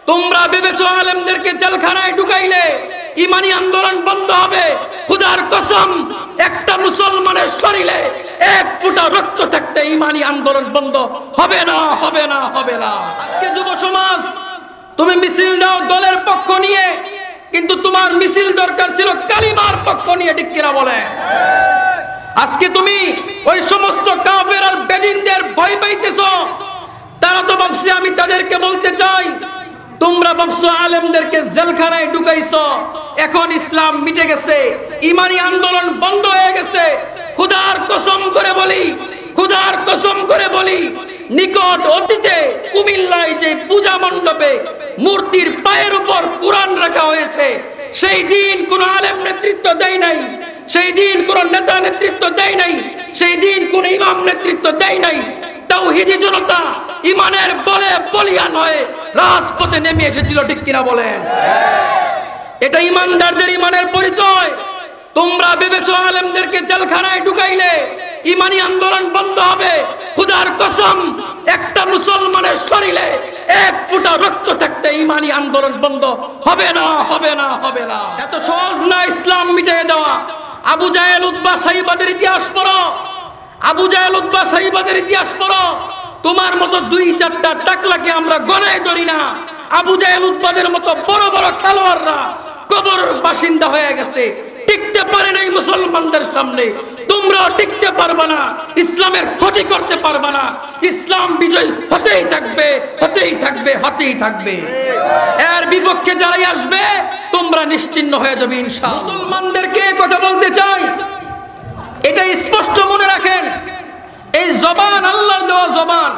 তোমরা ভেবেছো আলেমদেরকে জেলখানায় ঢুকাইলে ইমানি আন্দোলন বন্ধ হবে? খোদার কসম, একটা মুসলমানের শরীরে এক ফোঁটা রক্ত থাকতে ইমানি আন্দোলন বন্ধ হবে না, হবে না, হবে না। আজকে যুব সমাজ, তুমি মিছিল দাও দলের পক্ষ নিয়ে, কিন্তু তোমার মিছিল দরকার ছিল কালিমার পক্ষ নিয়ে, ঠিক কিনা বলে? আজকে তুমি ওই সমস্ত কাফের আর বেদিনদের ভয় পাইতেছো। তারা তো ভাবছে, আমি তাদেরকে বলতে চাই, তোমরা ভাবছো আলেমদেরকে জেলখানায় ঢুকাইছো, এখন ইসলাম মিটে গেছে, ইমানি আন্দোলন বন্ধ হয়ে গেছে। খোদার কসম করে বলি, খোদার কসম করে বলি, নিকট অতীতে কুমিল্লায় যে পূজা মণ্ডপে মূর্তির পায়ের উপর কোরআন রাখা হয়েছে, সেই দিন কোন আলেম নেতৃত্ব দেয় নাই, সেই দিন কোন নেতা নেতৃত্ব দেয় নাই, সেই দিন কোন ইমাম নেতৃত্ব দেয় নাই। তাওহীদি জনতা ইমানের বলে বলিয়ান হয়ে রাজপথে নেমে এসেছিল, ঠিক কিনা বলেন? এটা ইমানদারদের ইমানের পরিচয়। তোমরা ভেবেছো আলেমদেরকে জেলখানায় ঢুকাইলে ইমানি আন্দোলন বন্ধ হবে? খোদার কসম, একটা মুসলমানের শরীরে এক ফোঁটা রক্ত থাকতে ইমানি আন্দোলন বন্ধ হবে না, হবে না, হবে না। এত সহজ না ইসলাম মিটিয়ে দেওয়া। আবু জাহেল উতবা সাইবাদের ইতিহাস পড়ো, আবু জাহেল উতবা সাইবাদের ইতিহাস পড়ো। তোমার মতো দুই চারটা টাকলাকে আমরা গণায় ধরি না। আবু জাহেল উতবাদের মতো বড় বড় খেলোয়াড়রা কবরের বাসিন্দা হয়ে গেছে, টিকতে পারে নাই মুসলমানদের সামনে। তোমরাও টিকতে পারবে না, ইসলামের ক্ষতি করতে পারবে না। ইসলাম বিজয় হতেই থাকবে, হতেই থাকবে, হতেই থাকবে। এর বিপক্ষে যারাই আসবে তোমরা নিশ্চিন্ন হয়ে যাবে ইনশাআল্লাহ। মুসলমানদেরকে কথা বলতে চাই, এটা স্পষ্ট মনে রাখেন, এই জবান আল্লাহর দেওয়া জবান,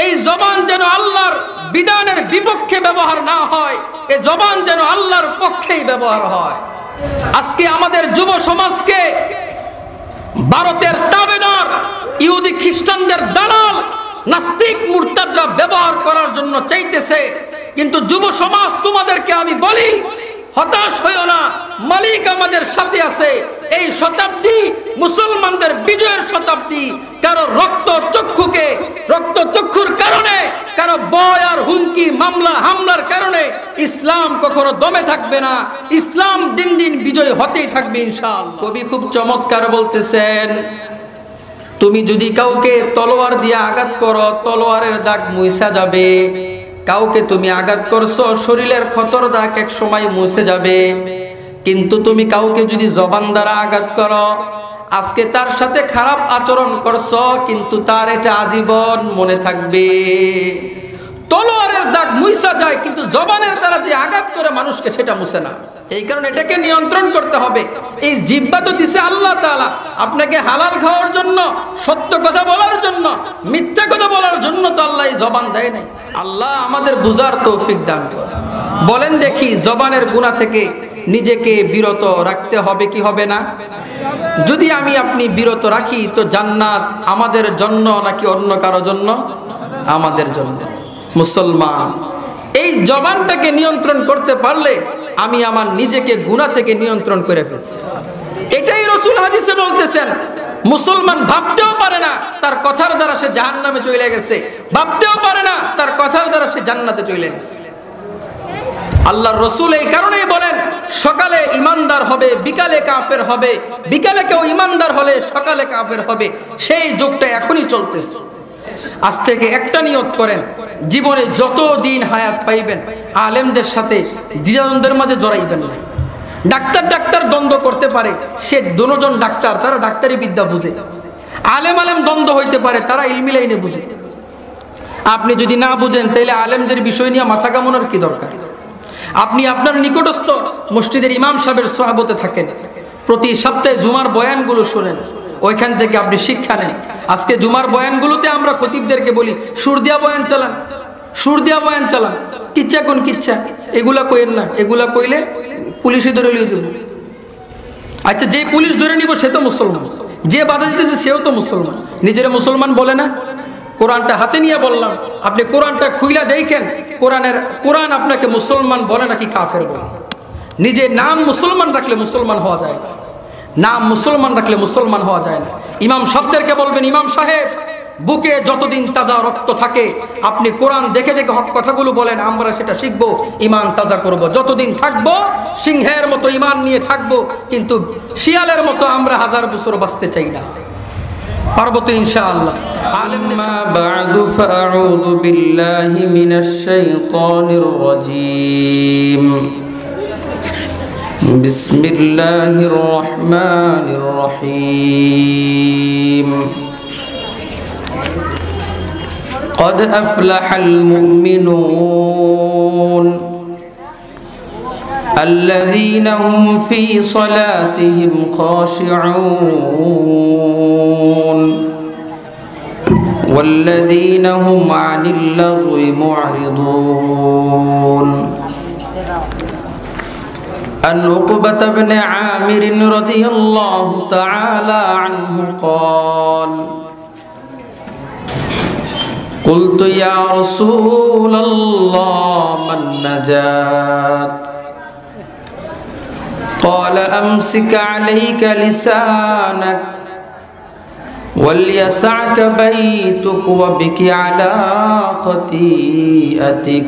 এই জবান যেন আল্লাহর বিধানের বিপক্ষে ব্যবহার না হয়, এই জবান যেন আল্লাহর পক্ষেই ব্যবহার হয়। আজকে আমাদের যুব সমাজকে ভারতের তাবেদার, ইহুদি খ্রিস্টানদের দালাল, নাস্তিক মুরতাদরা ব্যবহার করার জন্য চাইতেছে। কিন্তু যুব সমাজ, তোমাদেরকে আমি বলি, হতাশ হইও না, মালিক আমাদের সাথে আছে। এই শতাব্দী মুসলমানদের বিজয়ের শতাব্দী। কারো রক্ত চক্ষুর কারণে, কারো ভয় আর হুমকি, মামলা হামলার কারণে ইসলাম কখনো দমে থাকবে না। ইসলাম দিন দিন বিজয় হতেই থাকবে ইনশাআল্লাহ। কবি খুব চমৎকার বলতেছেন, তুমি যদি কাউকে তলোয়ার দিয়ে আঘাত করো, তলোয়ারের দাগ মুছে যাবে। কাউকে তুমি আঘাত করছো, শরীরের ক্ষতর দাগ এক সময় মুছে যাবে। কিন্তু তুমি কাউকে যদি জবান দ্বারা আঘাত করো, আজকে তার সাথে খারাপ আচরণ করছো, কিন্তু তার এটা আজীবন মনে থাকবে। তলোয়ারের দাগ মুছা যায়, কিন্তু জবানের দ্বারা যে আঘাত করে মানুষকে, সেটা মুছে না। এই কারণে এটাকে নিয়ন্ত্রণ করতে হবে। এই জিহ্বা তো দিছে আল্লাহ তাআলা আপনাকে হালাল খাওয়ার জন্য, সত্য কথা বলার জন্য, মিথ্যা কথা বলার জন্য তো আল্লাহ এই জবান দেয় নাই। আল্লাহ আমাদের বুঝার তৌফিক দান করুন। বলেন দেখি, জবানের গুনাহ থেকে নিজেকে বিরত রাখতে হবে কি হবে না? যদি আমি আপনি বিরত রাখি, তো জান্নাত আমাদের জন্য নাকি অন্য কারো জন্য? আমাদের জন্য। মুসলমান এই জবানটাকে নিয়ন্ত্রণ করতে পারলে আমি আমার নিজেকে গুনাহ থেকে নিয়ন্ত্রণ করে ফেলছি। এটাই রাসূল হাদিসে বলতেছেন, মুসলমান ভাবতেও পারে না তার কথার দ্বারা সে জাহান্নামে চলে গেছে, ভাবতেও পারে না তার কথার দ্বারা সে জান্নাতে চলে গেছে। আল্লাহর রাসূল এই কারণেই বলেন, সকালে ঈমানদার হবে, বিকালে কাফের হবে, বিকালে কেউ ঈমানদার হলে সকালে কাফের হবে। সেই যুগটা এখনই চলতেছে। আজ থেকে একটা নিয়ত করেন, জীবনে যত দিন হায়াত পাইবেন আলেমদের সাথে দ্বিধাদ্বন্দ্বের মাঝে জড়াইবেন না। ডাক্তার দ্বন্দ্ব করতে পারে, সে দুজন ডাক্তার, তারা ডাক্তারি বিদ্যা বুঝে। আলেম দ্বন্দ্ব হইতে পারে, তারা ইলমি লাইনে বুঝে। আপনি যদি না বুঝেন, তাহলে আলেমদের বিষয় নিয়ে মাথা কামানোর কি দরকার? আপনি আপনার নিকটস্থ মসজিদের ইমাম সাহেবের সোহবতে থাকেন, প্রতি সপ্তাহে জুমার বয়ানগুলো শোনেন, ওইখান থেকে আপনি শিক্ষা নেন। আজকে জুমার বয়ানগুলোতে আমরা খতিবদেরকে বলি, সুর দিয়া বয়ান চালান, সুর দিয়া বয়ান চালান, কিচ্ছা কোন কিচ্ছা, এগুলা কইেন না, এগুলা কইলে পুলিশে ধরে নিয়ে যাবে। আচ্ছা, যে পুলিশ ধরে নিব সে তো মুসলমান, যে বাধা দিতেছে সেও তো মুসলমান। নিজেরা মুসলমান বলে না? কোরআনটা হাতে নিয়ে বললাম, আপনি কোরআনটা খুইলা দেখেন, কোরআন আপনাকে মুসলমান বলে নাকি কাফের বলে? নিজে নাম মুসলমান রাখলে মুসলমান হওয়া যায় না, নাম মুসলমান রাখলে মুসলমান হওয়া যায় না। ইমাম সাহেবদেরকে বলবেন, ইমাম সাহেব বুকে যতদিন তাজা রক্ত থাকে, আপনি কোরআন দেখে দেখে হক কথাগুলো বলেন, আমরা সেটা শিখব, ঈমান তাজা করব। যতদিন থাকবো সিংহের মতো ঈমান নিয়ে থাকবো, কিন্তু শিয়ালের মতো আমরা 1000 বছর বাঁচতে চাই না। পারবো তো ইনশাআল্লাহ। আম্মা বা'দু ফাআউযু বিল্লাহি মিনাশ শাইতানির রাজীম। বিসমিল্লাহির রহমানির রহিম। قد أفلح المؤمنون الذين هم في صلاتهم خاشعون والذين هم عن اللغو معرضون. عن عقبة بن عامر رضي الله تعالى عنه قال: قلت يا رسول الله ما النجاة؟ قال: أمسك عليك لسانك وليسعك بيتك وبك على خطيئتك.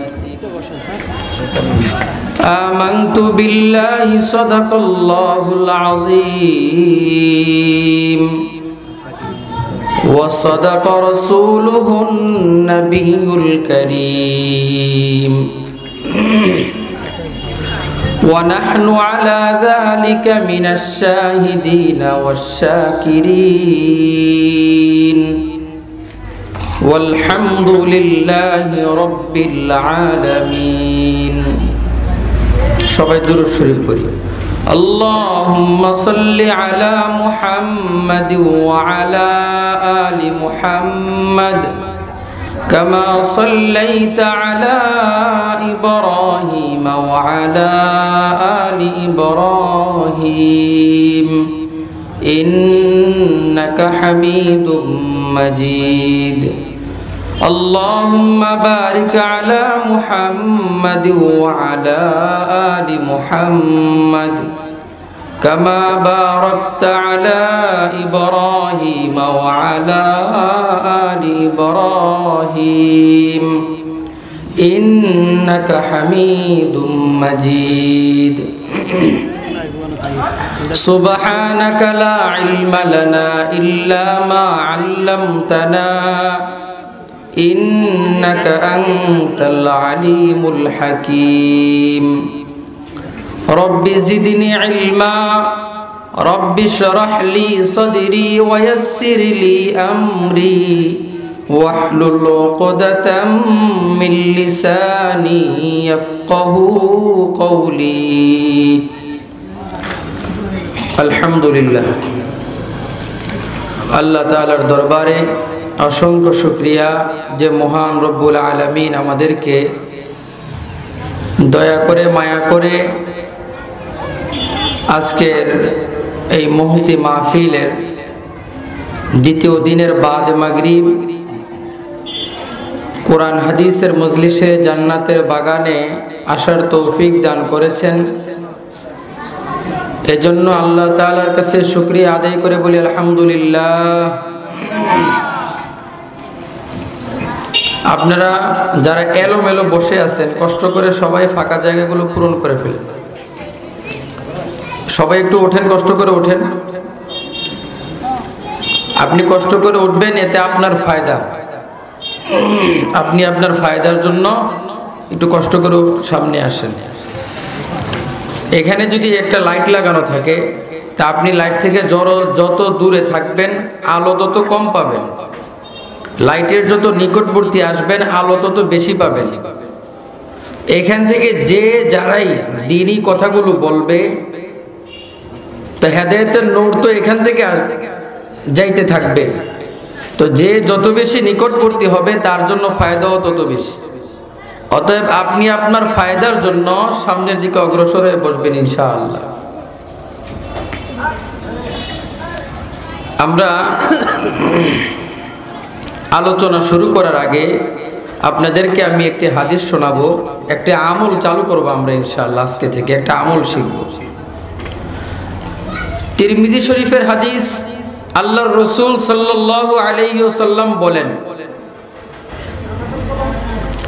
آمنت بالله صدق الله العظيم وصدق رسوله النبي الكريم ونحن على ذلك من الشاهدين والشاكرين والحمد لله رب العالمين. সবাই দুরূদ শরীফ পড়ি। اللهم صل على محمد وعلى آل محمد كما صليت على إبراهيم وعلى آل إبراهيم إنك حميد مجيد. اللهم بارك على محمد وعلى آل محمد كما باركت على إبراهيم وعلى آل إبراهيم إنك حميد مجيد. سبحانك لا علم لنا إلا ما علمتنا إنك أنت العليم الحكيم. رب زدني علما رب اشرح لي صدري ويسر لي أمري واحلل عقدة من لساني يفقه قولي. الحمد لله. আল্লাহ তাআলার দরবারে অসংখ্য শুকরিয়া যে মহান রব্বুল আলামিন আমাদেরকে দয়া করে মায়া করে আজকের এই মুহূর্তে মাহফিলের দ্বিতীয় দিনের বাদ মাগরিব কোরআন হাদিসের মজলিসে জান্নাতের বাগানে আসার তৌফিক দান করেছেন। এজন্য আল্লাহ তাআলার কাছে শুকরিয়া আদায় করে বলি আলহামদুলিল্লাহ। আপনারা যারা এলোমেলো বসে আছেন কষ্ট করে সবাই ফাঁকা জায়গাগুলো পূরণ করে ফেলেন। সবাই একটু ওঠেন, কষ্ট করে ওঠেন। আপনি কষ্ট করে উঠবেন, এতে আপনার ফায়দা। আপনি আপনার ফায়দার জন্য একটু কষ্ট করে সামনে আসেন। এখানে যদি একটা লাইট লাগানো থাকে তা আপনি লাইট থেকে যত দূরে থাকবেন আলো তত কম পাবেন, লাইটের যত নিকটবর্তী আসবেন আলো তত বেশি পাবেন। এখান থেকে যে যারাই দ্বীনি কথাগুলো বলবে তো হেদায়েতের নূর তো এখান থেকে যাইতে থাকবে। তো যে যত বেশি নিকটবর্তী হবে তার জন্য ফায়দাও তত বেশি। অতএব আপনি আপনার ফায়দার জন্য সামনের দিকে অগ্রসর হয়ে বসবেন ইনশাআল্লাহ। আমরা আলোচনা শুরু করার আগে আপনাদেরকে আমি একটি হাদিস শোনাবো, একটি আমল চালু করব আমরা ইনশাআল্লাহ। আজকে থেকে একটা আমল শিখব। তিরমিজি শরীফের হাদিস, আল্লাহর রাসূল সাল্লাল্লাহু আলাইহি ওয়াসাল্লাম বলেন,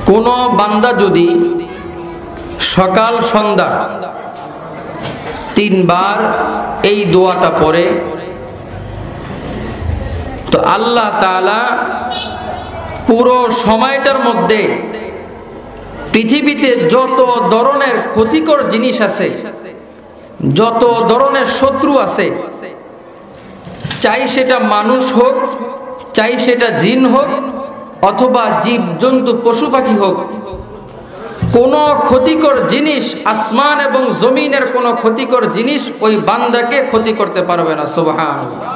কোন বান্দা যদি সকাল সন্ধ্যা 3 বার এই দোয়াটা পড়ে, তো আল্লাহ তাআলা পুরো সময়টার মধ্যে পৃথিবীতে যত ধরনের ক্ষতিকর জিনিস আছে, যত ধরনের শত্রু আছে, চাই সেটা মানুষ হোক, চাই সেটা জিন হোক, অথবা জীব জন্তু পশু পাখি হোক, কোন ক্ষতিকর জিনিস, আসমান এবং জমিনের কোন ক্ষতিকর জিনিস ওই বান্দাকে ক্ষতি করতে পারবে না। সুবহানাল্লাহ।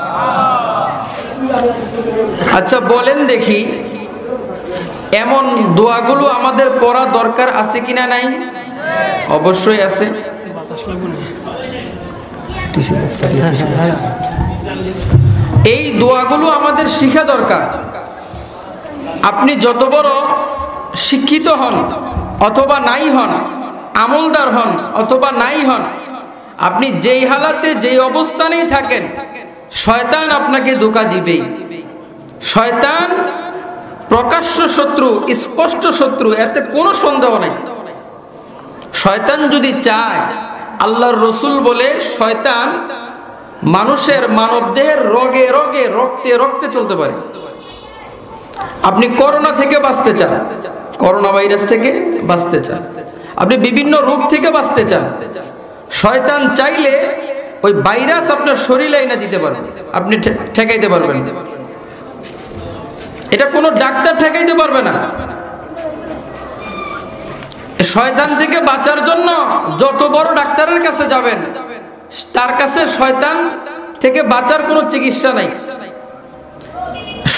আচ্ছা বলেন দেখি, এমন দোয়াগুলো আমাদের পড়া দরকার আছে কিনা নাই? অবশ্যই আছে। এই দোয়াগুলো আমাদের শিখা দরকার। আপনি যত বড় শিক্ষিত হন অথবা নাই হন, আমলদার হন অথবা নাই হন, আপনি যেই হালাতে যেই অবস্থানেই থাকেন, শয়তান আপনাকে ধোঁকা দিবেই। শয়তান প্রকাশ্য শত্রু, স্পষ্ট শত্রু, এতে কোনো সন্দেহ নাই। শয়তান যদি চায়, আল্লাহর রাসূল বলে, শয়তান মানুষের মানবদেহের রগে রগে, রক্তে রক্তে চলতে পারে। আপনি করোনা থেকে বাঁচতে চান, করোনা ভাইরাস থেকে বাঁচতে চান, আপনি বিভিন্ন রোগ থেকে বাঁচতে চান, শয়তান চাইলে ওই ভাইরাস আপনার শরীরে এনে দিতে পারবে, আপনি ঠেকাইতে পারবেন। এটা কোনো ডাক্তার ঠেকাইতে পারবে না। শয়তান থেকে বাঁচার জন্য যত বড় ডাক্তারের কাছে যাবেন, তার কাছে শয়তান থেকে বাঁচার কোনো চিকিৎসা নাই।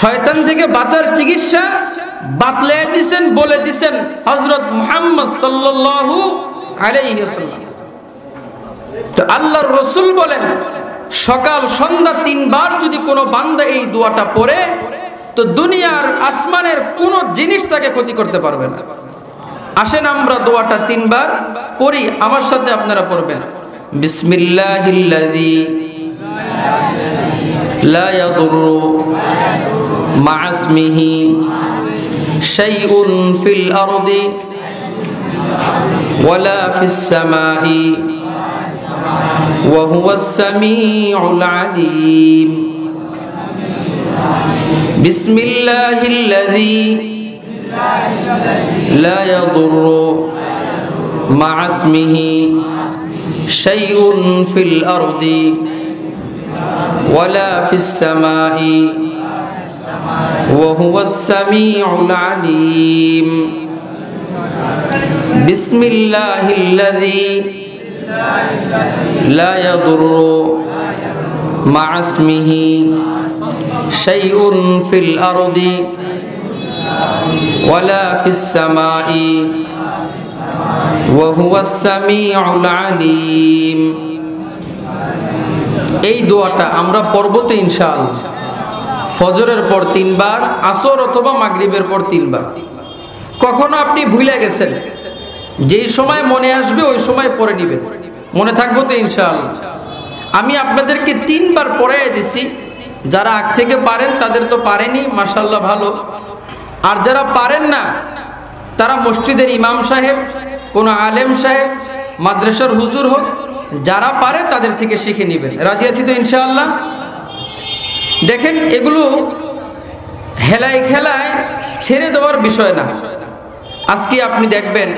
শয়তান থেকে বাঁচার চিকিৎসা বাতলে দিছেন, বলে দিছেন হযরত মুহাম্মদ সাল্লাল্লাহু আলাইহি ওয়াসাল্লাম। তো আল্লাহর রাসূল বলেন, সকাল সন্ধ্যা 3 বার যদি কোনো বান্দা এই দোয়াটা পড়ে, তো দুনিয়ার আসমানের কোনো জিনিস তাকে ক্ষতি করতে পারবে না। আসেন আমরা দোয়াটা 3 বার পড়ি, আমার সাথে আপনারা পড়বেন। বিসমিল্লাহিল্লাযী লা ইয়াদুররু মা ইসমিহি শাইউন ফিল আরদি ওয়ালা ফিস সামাই ওয়া হুয়াস সামিউল আলীম। বিসমিল্লাহিল্লাযী لا يضر مع اسمه شيء في الأرض ولا في السماء وهو السميع العليم. بسم الله الذي لا يضر مع اسمه شيء في الأرض ولا في السماء وهو السميع العليم. এই দোয়াটা আমরা পড়বতে ইনশাআল্লাহ ফজরের পর 3 বার, আসর অথবা মাগরিবের পর 3 বার। কখনো আপনি ভুলে গেছেন, যেই সময় মনে আসবে ওই সময় পড়ে নেবেন, মনে থাকবো তো ইনশাআল্লাহ। আমি আপনাদেরকে 3 বার পড়াইয়া দিছি, যারা আগ থেকে পারেন তাদের তো পারেনি, মাশাআল্লাহ ভালো। আর যারা পারেন না, তারা মসজিদের ইমাম সাহেব, কোনো আলেম সাহেব, মাদ্রাসার হুজুর হোক, যারা পারে তাদের থেকে শিখে নেবেন। রাজি আছি তো ইনশাআল্লাহ? দেখেন, এগুলো হেলায় খেলায় ছেড়ে দেওয়ার বিষয় না। আজকে আপনি দেখবেন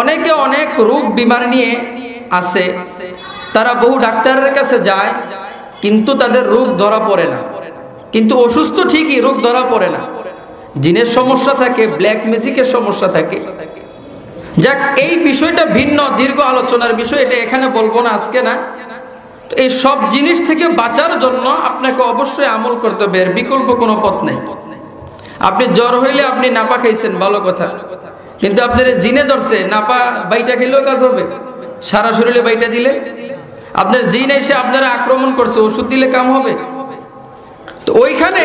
অনেকে অনেক রোগ বিমার নিয়ে আসে, তারা বহু ডাক্তারের কাছে যায়, কিন্তু তাদের রোগ ধরা পড়ে না। কিন্তু অসুস্থ ঠিকই, রোগ ধরা পড়ে না। জিনের সমস্যা থাকে, ব্ল্যাক ম্যাজিকের সমস্যা থাকে। যাক, এই বিষয়টা ভিন্ন, দীর্ঘ আলোচনার বিষয়, এটা এখানে বলবো না আজকে না। তো এই সব জিনিস থেকে বাঁচার জন্য আপনাকে অবশ্যই আমল করতে হবে, এর বিকল্প কোনো পথ নেই। আপনি জ্বর হইলে আপনি নাপা খাইছেন, ভালো কথা, কিন্তু আপনার জিনে ধরছে, নাপা বাইটা খেলেও কাজ হবে, সারা শরীরে বাইটা দিলে? আপনার জিন এসে আপনারা আক্রমণ করছে, ওষুধ দিলে কাম হবে? তো ওইখানে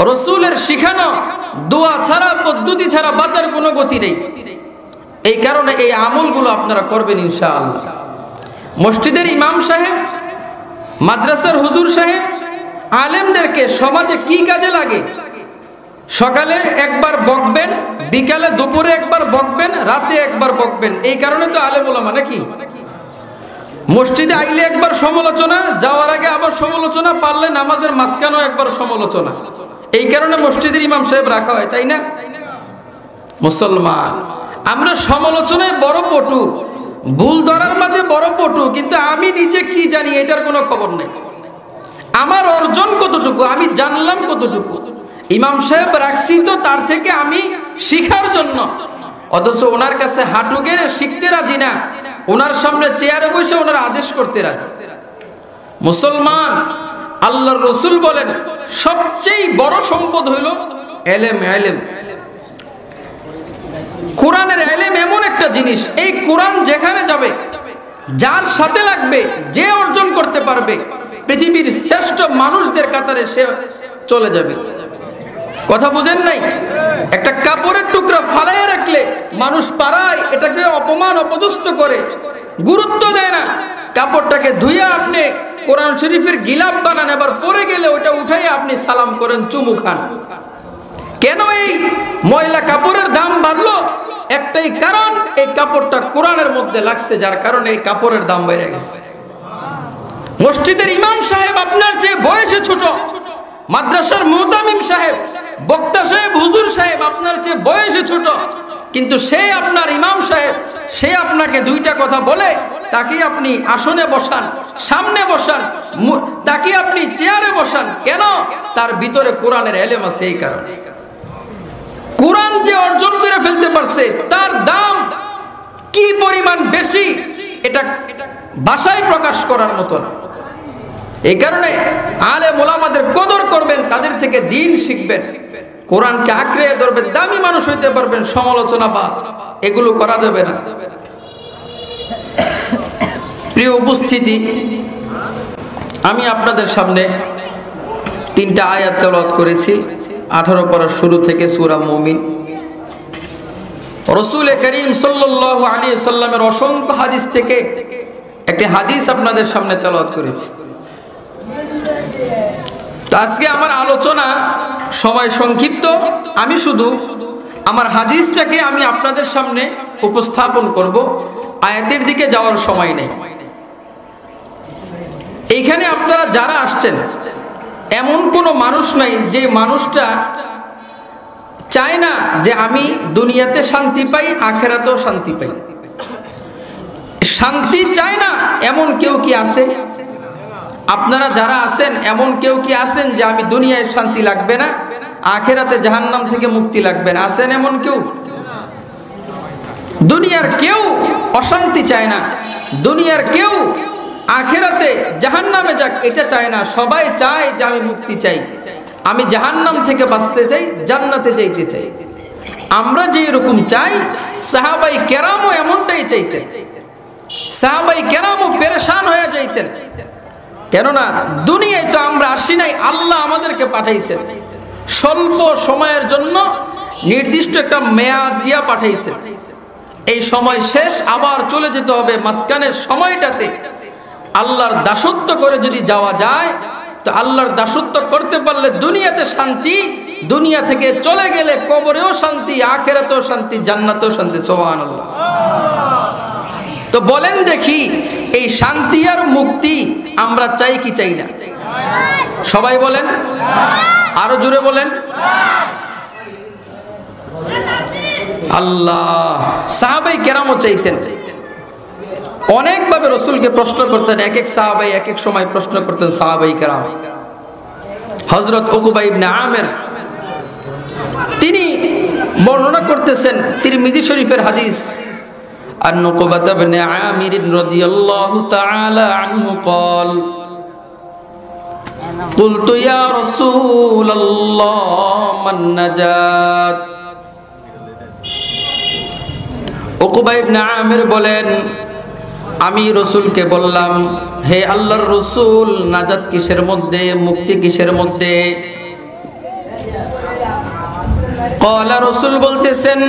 রাসূলের শিখানো দোয়া ছাড়া, পদ্ধতি ছাড়া বাঁচার কোনো গতি নেই। এই কারণে এই আমলগুলো আপনারা করবেন ইনশাআল্লাহ। মসজিদের ইমাম সাহেব, মাদ্রাসার হুজুর সাহেব, আলেমদেরকে সমাজে কি কাজে লাগে? সকালে একবার বকবেন, বিকালে দুপুরে একবার বকবেন, রাতে একবার বকবেন। এই কারণে তো আলেম ওলামা নাকি? মসজিদে আইলে একবার সমালোচনা, যাওয়ার আগে আবার সমালোচনা, পারলে নামাজের মাঝখানেও একবার সমালোচনা। এই কারণে মসজিদের ইমাম সাহেব রাখা হয়, তাই না? মুসলমান আমরা সমালোচনায় বড় পটু, ভুল ধরার মাঝে বড় পটু, কিন্তু আমি নিজে কি জানি এটার কোনো খবর নেই। আমার অর্জন কতটুকু, আমি জানলাম কতটুকু। ইমাম সাহেব রাখছি তো তার থেকে আমি শিখার জন্য, অথচ ওনার কাছে হাঁটু গেড়ে শিখতে রাজি না, ওনার সামনে চেয়ারে বসে ওনার আদেশ করতে রাজি। মুসলমান, আল্লাহর রসুল বলেন সবচেয়ে বড় সম্পদ হইল এলেম। এলেম, কোরআনের এলেম এমন একটা জিনিস, এই কোরআন যেখানে যাবে, যার সাথে লাগবে, যে অর্জন করতে পারবে, পৃথিবীর শ্রেষ্ঠ মানুষদের কাতারে সে চলে যাবে। কথা বুঝেন নাই? একটা কাপড়ের টুকরা ফালাইয়া রাখলে মানুষ পাড়ায় এটাকে অপমান অপদস্থ করে, গুরুত্ব দেয় না। কাপড়টাকে ধুইয়া আপনি কোরআন শরীফের গিলাপ বানান, এবার পরে গেলে ওটা উঠাইয়া আপনি সালাম করেন, চুমু খান। কেন এই ময়লা কাপড়ের দাম বাড়লো? একটাই কারণ, এই কাপড়টা কোরআনের মধ্যে লাগছে, যার কারণে এই কাপড়ের দাম বেড়ে গেছে। মসজিদের ইমাম সাহেব আপনার চেয়ে বয়সে ছোট, মাদ্রাসার মুতামিম সাহেব, বক্তা সাহেব, হুজুর সাহেব আপনার চেয়ে বয়সে ছোট, কিন্তু সে আপনার ইমাম সাহেব, সে আপনাকে দুইটা কথা বলে, তাকে আপনি আসনে বসান, সামনে বসান, তাকে আপনি চেয়ারে বসান। কেন? তার ভিতরে কোরআনের এলেম আছে। এই কারণে কোরআন যে অর্জন করে ফেলতে পারছে, তার দাম কি পরিমাণ বেশি, এটা ভাষায় প্রকাশ করার মতো না। এই কারণে আলেম ওলামাদের কদর করবেন, তাদের থেকে দ্বীন শিখবেন, কোরআনকে আঁকড়ে ধরবেন, দামি মানুষ হইতে পারবেন। সমালোচনা বা এগুলো করা যাবে না। প্রিয় উপস্থিতি, আমি আপনাদের সামনে 3টা আয়াত তেলাওয়াত করেছি 18 পারার শুরু থেকে সূরা মুমিন। রাসূল করিম সাল্লাল্লাহু আলাইহি সাল্লামের অসংখ্য হাদিস থেকে একটি হাদিস আপনাদের সামনে তেলাওয়াত করেছি। তো আজকে আমার আলোচনা সময় সংক্ষিপ্ত, আমি শুধু আমার হাদিসটাকে আমি আপনাদের সামনে উপস্থাপন করব, আয়াতের দিকে যাওয়ার সময় নেই। এইখানে আপনারা যারা আসছেন, এমন কোনো মানুষ নাই যে মানুষটা চায় না যে আমি দুনিয়াতে শান্তি পাই, আখেরাতেও শান্তি পাই। শান্তি চায় না এমন কেউ কি আছে? আপনারা যারা আছেন, এমন কেউ কি আছেন যে আমি দুনিয়ায় শান্তি লাগবে না, আখেরাতে জাহান্নাম থেকে মুক্তি লাগবে না? আছেন এমন কেউ? দুনিয়ার কেউ অশান্তি চায় না, দুনিয়ার কেউ আখেরাতে জাহান্নামে যাক এটা চায় না। সবাই চায় যে আমি মুক্তি চাই, আমি জাহান্নাম থেকে বাঁচতে চাই, জান্নাতে যাইতে চাই। আমরা যে এরকম চাই, সাহাবাই কেরামও এমনটাই চাইতেন। সাহাবাই কেরামও পেরেশান হয়ে যাইতেন। কেননা দুনিয়ায় তো আমরা আসি নাই, আল্লাহ আমাদেরকে পাঠাইছেন স্বল্প সময়ের জন্য, নির্দিষ্ট একটা মেয়াদ দিয়া পাঠাইছেন। এই সময় শেষ, আবার চলে যেতে হবে। মাঝখানের সময়টাতে আল্লাহর দাসত্ব করে যদি যাওয়া যায়, তো আল্লাহর দাসত্ব করতে পারলে দুনিয়াতে শান্তি, দুনিয়া থেকে চলে গেলে কবরেও শান্তি, আখিরাতেও শান্তি, জান্নাতেও শান্তি। সুবহানাল্লাহ। তো বলেন দেখি, এই শান্তি আর মুক্তি আমরা চাই কি চাই না? সবাই বলেন, আরো জোরে বলেন। আল্লাহ, সাহাবাই কেরামও চাইতেন। অনেকভাবে রসুলকে প্রশ্ন করতেন, এক এক সাহাবাই এক এক সময় প্রশ্ন করতেন সাহাবাই কেরাম। হযরত উকবা ইবনে আমির তিনি বর্ণনা করতেছেন, তিরমিজি শরীফের হাদিস, আন উকবা ইবনে আমির রাদিয়াল্লাহু তাআলা আনহু قال قلت يا رسول الله من نجات। উকবা ইবনে আমির বলেন, আমি রসুলকে বললাম, হে আল্লাহর রসুল, নাজাত কিসের মধ্যে, মুক্তি কিসের মধ্যে? ক্বালা, রসুল বলতেছেন,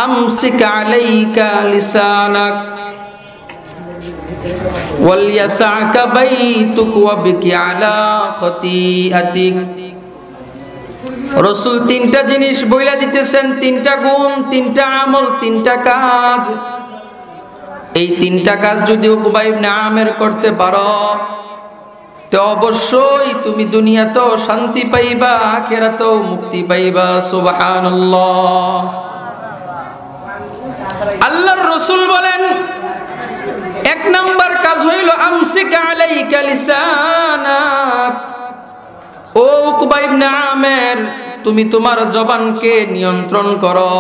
আমসিক আলাইকা লিসানাক, ওয়ালিয়াসাকা বাইতুক ওয়াবকি আলা খতিআতিক। রাসূল তিনটা জিনিস বইলা দিতেছেন, তিনটা গুণ, তিনটা আমল, তিনটা কাজ। এই তিনটা কাজ যদি উকবা ইবনে আমের করতে পারো তো অবশ্যই তুমি দুনিয়াতেও শান্তি পাইবা, আখিরাতেও মুক্তি পাইবা। সুবহানাল্লাহ। আল্লাহর রাসূল বলেন এক নাম্বার কাজ হইল আমসিক আলাইকা লিসানাক। ও উকবা ইবনে আমের, তুমি তোমার জবানকে নিয়ন্ত্রণ করো।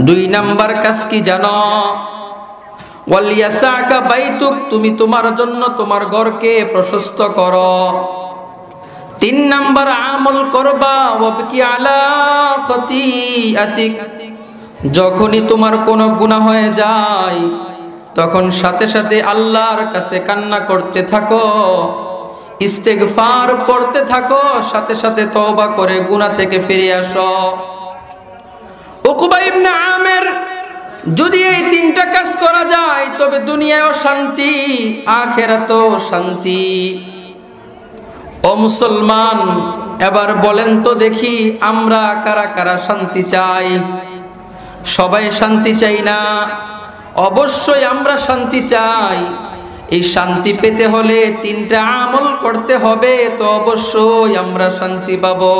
দুই নাম্বার কাজ কি জানো? ওয়ালিয়াসাকা বাইতুক, তুমি তোমার জন্য তোমার ঘরকে প্রশস্ত করো। তিন নাম্বার আমল করবা ওয়াবকি আলা খতিআতিক, যখনই তোমার কোনো গুনাহ হয়ে যায় তখন সাথে সাথে আল্লাহর কাছে কান্না করতে থাকো, ইস্তেগফার পড়তে থাকো, সাথে সাথে তওবা করে গুনাহ থেকে ফিরে আসো। উকবা ইবনে আমের যদি এই তিনটা কাজ করা যায় তবে দুনিয়ায়ও শান্তি, আখিরাতেও শান্তি। ও মুসলমান, এবার বলেন তো দেখি আমরা কারা কারা শান্তি চাই? সবাই শান্তি চাই না? অবশ্যই আমরা শান্তি চাই। এই শান্তি পেতে হলে তিনটা আমল করতে হবে, তো অবশ্যই আমরা শান্তি পাবো।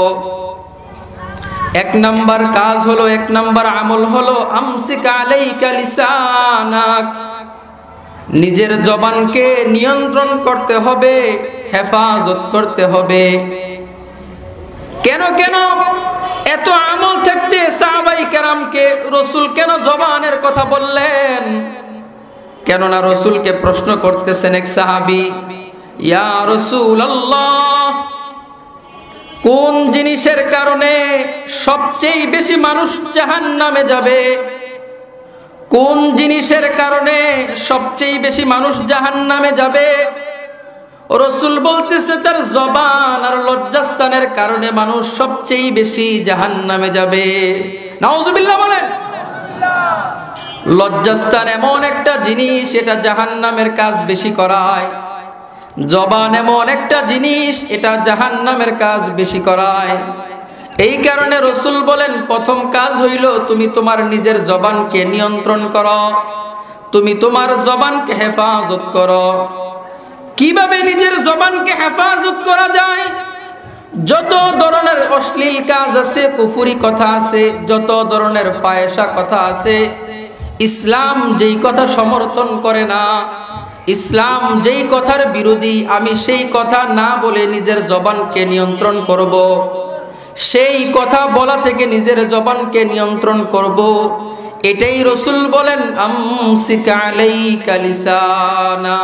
এক নাম্বার কাজ হলো, এক নাম্বার আমল হলো আমসিক আলাইকা লিসানাক, নিজের জবানকে নিয়ন্ত্রণ করতে হবে, হেফাজত করতে হবে। কেন কেন এত আমল থাকতে সাহাবায়ে কেরামকে রাসূল কেন জবানের কথা বললেন? কেননা রাসূলকে প্রশ্ন করতেছেন এক সাহাবী, ইয়া রাসূলুল্লাহ, কোন জিনিসের কারণে সবচেয়ে বেশি মানুষ জাহান্নামে যাবে? কোন জিনিসের কারণে সবচেয়ে বেশি মানুষ জাহান্নামে যাবে? রাসূল বলতেছে তার জবান আর লজ্জাস্থানের কারণে মানুষ সবচেয়ে বেশি জাহান্নামে যাবে। নাউজুবিল্লাহ বলেন। লজ্জাস্থান এমন একটা জিনিস, এটা জাহান্নামের কাজ বেশি করায়। জবান এমন একটা জিনিস, এটা জাহান্নামের কাজ বেশি করায়। এই কারণে রাসূল বলেন প্রথম কাজ হইল তুমি তোমার নিজের জবানকে নিয়ন্ত্রণ করো, তুমি তোমার জবানকে হেফাজত করো। কিভাবে নিজের জবানকে হেফাজত করা যায়? যত ধরনের অশ্লীল কাজ আছে, কুফরি কথা আছে, যত ধরনের ফায়সা কথা আছে, ইসলাম যেই কথা সমর্থন করে না, ইসলাম যেই কথার বিরোধী, আমি সেই কথা না বলে নিজের জবানকে নিয়ন্ত্রণ করব। সেই কথা বলা থেকে নিজের জবানকে নিয়ন্ত্রণ করব। এটাই রাসূল বলেন আমসিক আলাইকা লিসানা।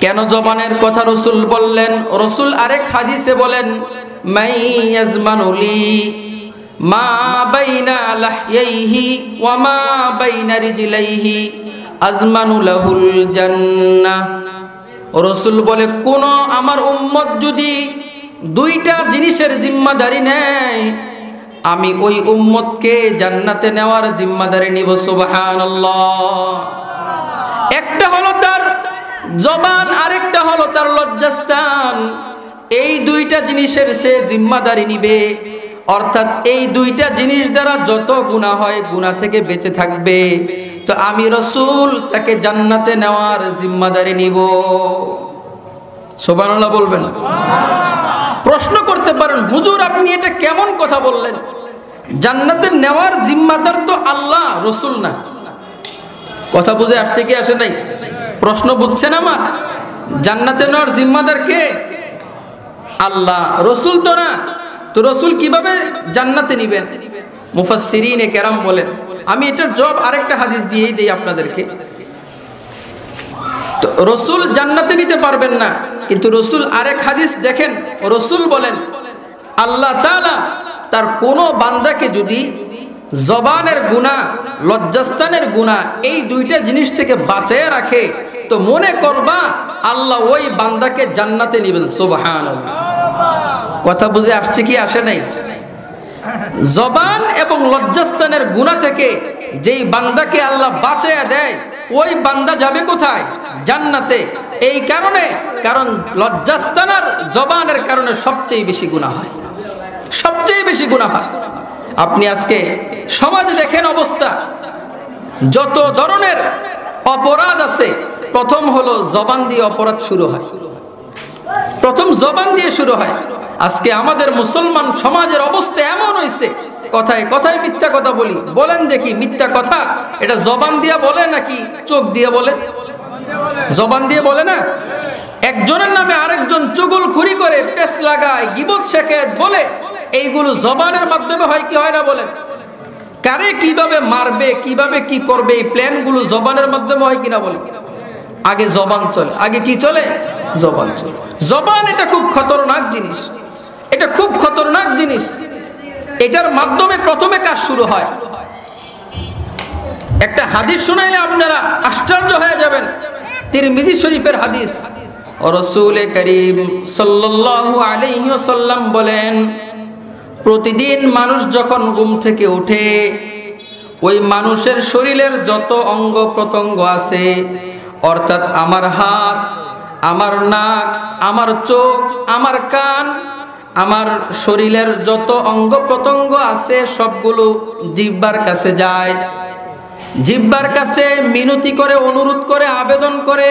কেন জবানের কথা রাসূল বললেন? রাসূল আরেক হাদিসে বলেন মাইয়াজমানুলি মা বাইনা লাহইহি ওয়া মা বাইনা রিজলাইহি আজমানু লাহুল জান্নাহ। রাসূল বলে কোন আমার উম্মত যদি দুইটা জিনিসের জিম্মাদারি নেয়, আমি ওই উম্মতকে জান্নাতে নেওয়ার জিম্মাদারি নিব। সুবহানাল্লাহ। একটা হলো তার জবান, আরেকটা হলো তার লজ্জাস্থান। এই দুইটা জিনিসের সে জিম্মাদারি নিবে, অর্থাৎ এই দুইটা জিনিস দ্বারা যত গুনাহ হয় গুনাহ থেকে বেঁচে থাকবে, তো আমি রাসূল তাকে জান্নাতে নেওয়ার জিম্মাদারি নিব। সুবহানাল্লাহ বলবেন। প্রশ্ন করতে পারেন হুজুর আপনি এটা কেমন কথা বললেন? জান্নাতে নেওয়ার জিম্মাদার তো আল্লাহ, রাসূল না। কথা বুঝে আসছে কি আসে নাই? প্রশ্ন বুঝছেন আমার? জান্নাতে নেওয়ার জিম্মাদার কে? আল্লাহ, রাসূল তো না। তো রাসূল কিভাবে জান্নাতে নিবেন? মুফাসসিরিনে কেরাম বলেন, আমি এটার জবাব আরেকটা হাদিস দিয়েই দেই আপনাদেরকে। তো রাসূল জান্নাতে নিতে পারবেন না, কিন্তু রাসূল আরেক হাদিস দেখেন, রাসূল বলেন আল্লাহ তাআলা তার কোন বান্দাকে যদি জবানের গুনাহ, লজ্জাস্থানের গুনাহ, এই দুইটা জিনিস থেকে বাঁচিয়ে রাখে, তো মনে করবা আল্লাহ ওই বান্দাকে জান্নাতে নিবেন। সুবহানাল্লাহ। কথা বুঝে আসছে কি আসে নাই? জবান এবং লজ্জাস্থানের গুনাহ থেকে যেই বান্দাকে আল্লাহ বাঁচায়া দেয়, ওই বান্দা যাবে কোথায়? জান্নাতে। এই কারণে, কারণ লজ্জাস্থান আর জবানের কারণে সবচেয়ে বেশি গুনাহ হয়, সবচেয়ে বেশি গুনাহ হয়। আপনি আজকে সমাজে দেখেন অবস্থা, যত ধরনের অপরাধ আছে, প্রথম হলো জবান দিয়ে অপরাধ শুরু হয়, প্রথম জবান দিয়ে শুরু হয়। আজকে আমাদের মুসলমান সমাজের অবস্থা এমন হয়েছে, কথায় কথায় মিথ্যা কথা বলি। বলেন দেখি, মিথ্যা কথা এটা জবান দিয়ে বলে নাকি চোখ দিয়ে বলে? জবান দিয়ে বলে না। একজনের নামে আরেকজন চুগলখুরি করে, পেশ লাগায়, গীবত শেখায়ত বলে, এইগুলো জবানের মাধ্যমে হয় কি হয় না বলেন? কারে কিভাবে মারবে, কিভাবে কি করবে, এই প্ল্যানগুলো জবানের মাধ্যমে হয় কিনা বলে? আগে জবান চলে, আগে কি চলে? জবান চলে। জবান এটা খুব খতরনাক জিনিস, এটা খুব খতরনাক জিনিস। এটার মাধ্যমে প্রথমে কাজ শুরু হয়। একটা হাদিস শুনাইলে আপনারা আশ্চর্য হয়ে যাবেন। তিরমিজি শরীফের হাদিস, রাসূল করিম সাল্লাল্লাহু আলাইহি ওয়াসাল্লাম বলেন, প্রতিদিন মানুষ যখন ঘুম থেকে ওঠে, ওই মানুষের শরীরের যত অঙ্গ প্রত্যঙ্গ আছে, অর্থাৎ আমার হাত, আমার নাক, আমার চোখ, আমার কান, আমার শরীরের যত অঙ্গ প্রত্যঙ্গ আছে, সবগুলো জিহ্বার কাছে যায়। জিহ্বার কাছে মিনতি করে, অনুরোধ করে, আবেদন করে,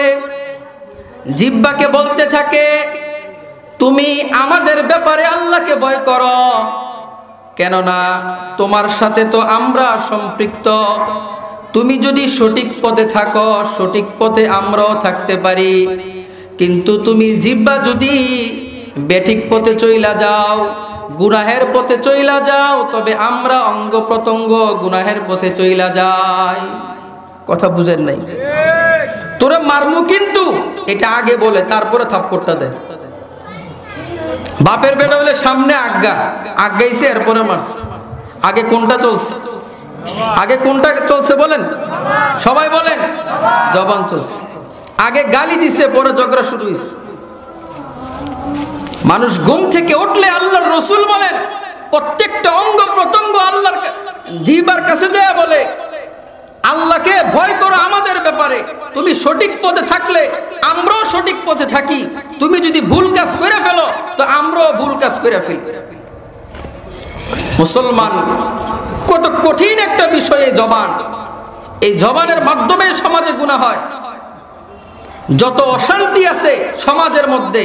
জিহ্বাকে বলতে থাকে, তুমি আমাদের ব্যাপারে আল্লাহকে ভয় করো, কেননা তোমার সাথে তো আমরা সম্পৃক্ত। তুমি যদি সঠিক পথে থাকো, সঠিক পথে আমরাও থাকতে পারি, কিন্তু তুমি জিহ্বা যদি বেঠিক পথে চইলা যাও, গুনাহের পথে চইলা যাও, তবে আমরা অঙ্গ প্রত্যঙ্গ গুনাহের পথে চইলা যাই। কথা বুঝেন নাই? তোরা মারমু কিন্তু এটা আগে বলে, তারপরে থাপ্পড়টা দেয়। বাপের বেটা হলে সামনে আজ্ঞাইছে, এরপরে মারছে। আগে কোনটা চলছে? আগে কোনটা চলছে বলেন? সবাই বলেন। জবান চলছে। আগে গালি দিছে, পরে ঝগড়া শুরু হয়েছে। মানুষ ঘুম থেকে উঠলে আল্লাহর রাসূল বলেন, প্রত্যেকটা অঙ্গ প্রত্যঙ্গ আল্লাহর জিহ্বার কাছে যায় বলে, আল্লাহকে ভয় করো আমাদের ব্যাপারে। তুমি সঠিক পথে থাকলে আমরাও সঠিক পথে থাকি, তুমি যদি ভুল কাজ করে ফেলো তো আমরাও ভুল কাজ করে ফেলি। মুসলমান, কত কঠিন একটা বিষয় এই জবান। এই জবানের মাধ্যমে সমাজে গুনাহ হয়। যত অশান্তি আছে সমাজের মধ্যে,